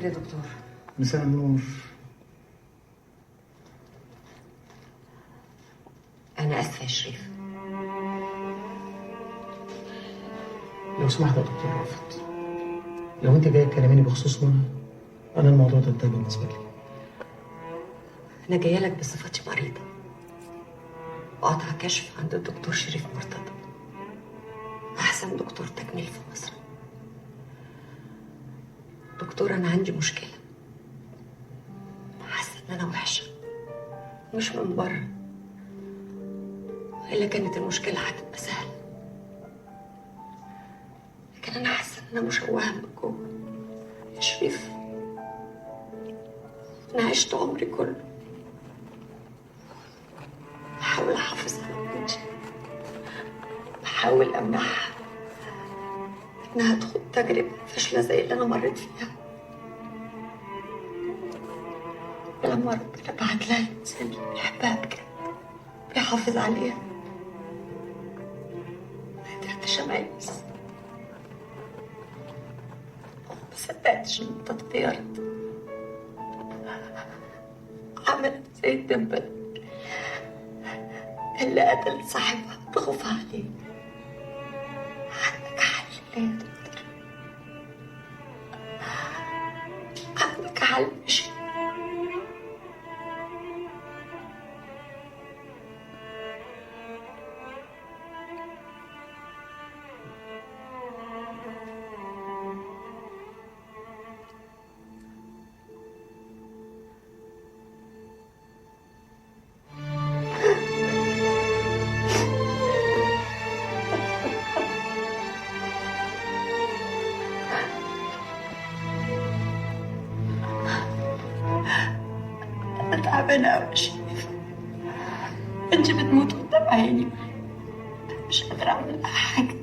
الخير يا دكتور. مساء النور. أنا آسفة يا شريف. لو سمحت يا دكتور رافت، لو انت جاي تكلميني بخصوص منى، انا الموضوع ده انتهى بالنسبه لي. أنا جاية لك بصفتي مريضة وقاطعة كشف عند الدكتور شريف مرتضى، أحسن دكتور تجميل في مصر. دكتور، أنا عندي مشكلة، حاسة إن أنا وحشة مش من بره، إلا كانت المشكلة هتبقى سهلة، لكن أنا حاسة إن أنا مشوهة من جوه يا شريف. أنا عشت عمري كله بحاول أحافظ على بنتي، بحاول أمنعها إنها تخوض تجربة فاشلة زي اللي أنا مريت فيها. ولما ربنا بعت لها إنسان بيحبها بجد بيحافظ عليها، ما قدرتش أميز، ما صدقتش إن أنت اتغيرت. عملت زي الدبة اللي قتلت صاحبها بخوفها عليه. عندك حل ليه يا دكتور؟ عندك حل مش تعبانة أوي يا شريف. بنتي بتموت قدام عيني، مش قادرة أعمل لها حاجة.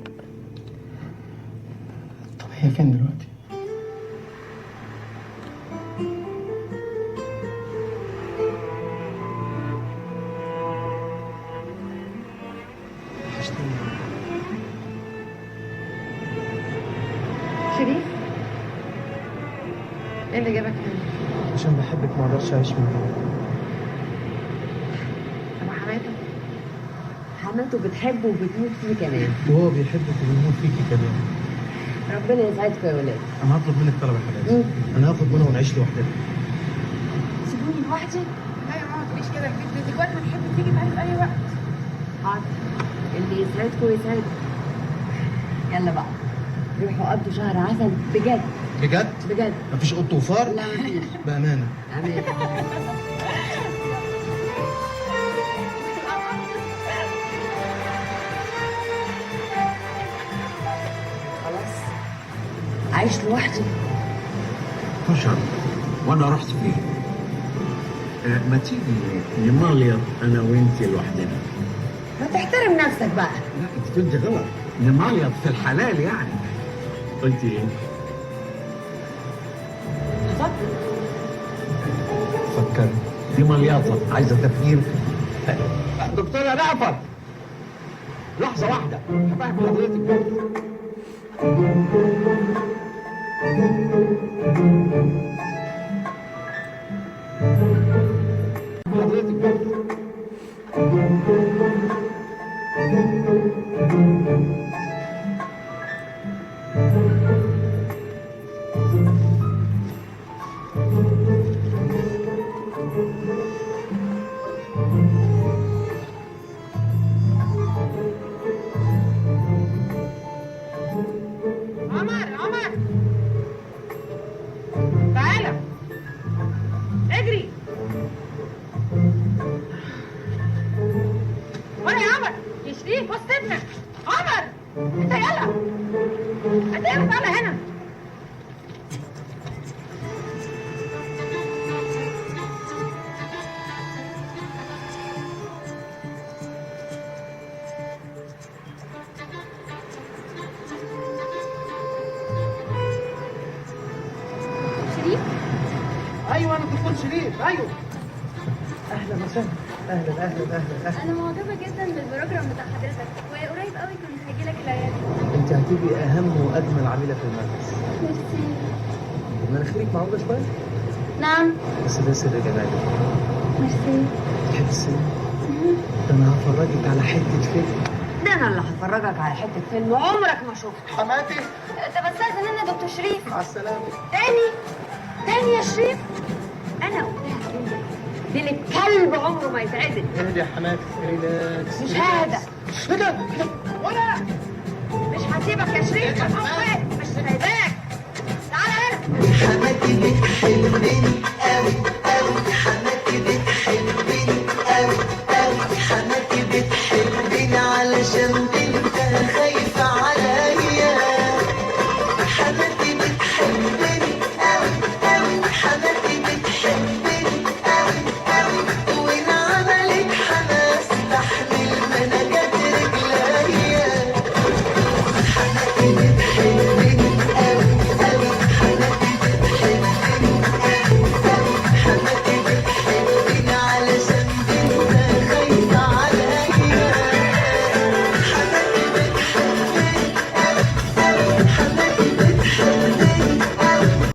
طب هي فين دلوقتي؟ شريف، ايه اللي جابك هنا؟ عشان بحبك ما اقدرش اعيش من غيرك. طب حماته؟ حماته بتحبه وبتموت فيه كمان. وهو بيحبك وبيموت فيكي كمان. ربنا يسعدكم يا ولاد. انا هطلب منك طلب يا حبيبي. انا هاخد منى ونعيش لوحدنا. سيبوني لوحدي؟ لا يا ماما ما تقوليش كده، البيت دلوقتي ما تحب تيجي معايا في اي وقت. حاضر، اللي يسعدكم يسعدكم. يلا بقى روحوا قضوا شهر عسل بجد. بجد؟ بجد. مفيش قط وفار؟ لا مفيش. بأمانة. أمانة. خلاص عايش لوحدي. فشل وانا رحت فين؟ ما تيجي نماليط انا وانت لوحدنا. ما تحترم نفسك بقى. لا انت قلت غلط، نماليط في الحلال يعني. قلت ايه؟ فكر، دي ملياطة عايزة تفكير. دكتورة رأفت، لحظة واحدة هفهم حضرتك بس. حضرتك بس. عمر تعالى اجري. ولا يا عمر يا شريف، بص ابنك عمر. انت يلا انت يلا تعالى هنا. شريف؟ ايوه انا دكتور شريف، ايوه. اهلا وسهلا. اهلا. انا معجبه جدا بالبروجرام بتاع حضرتك، وقريب قوي كنت هاجي لك العياده. انت هتبقي اهم واجمل عميله في المركز. ميرسي. مناخيرك معوجه شويه نعم. بس ده سر جمالك. ميرسي. تحب السينما؟ ده انا هفرجك على حته فيلم. ده انا اللي هفرجك على حته فيلم عمرك ما شفته. حماتي. طب استاذن انا يا دكتور شريف. مع السلامه. تاني يا شريف. انا قلتها كلمه دي الكلب عمره ما يتعدل. اهدي يا حماتي، ريلاكس. مش ههدى. ايه ده؟ ولا مش هسيبك يا شريف. مش سايباك. تعالى هنا. حماتي بتحبني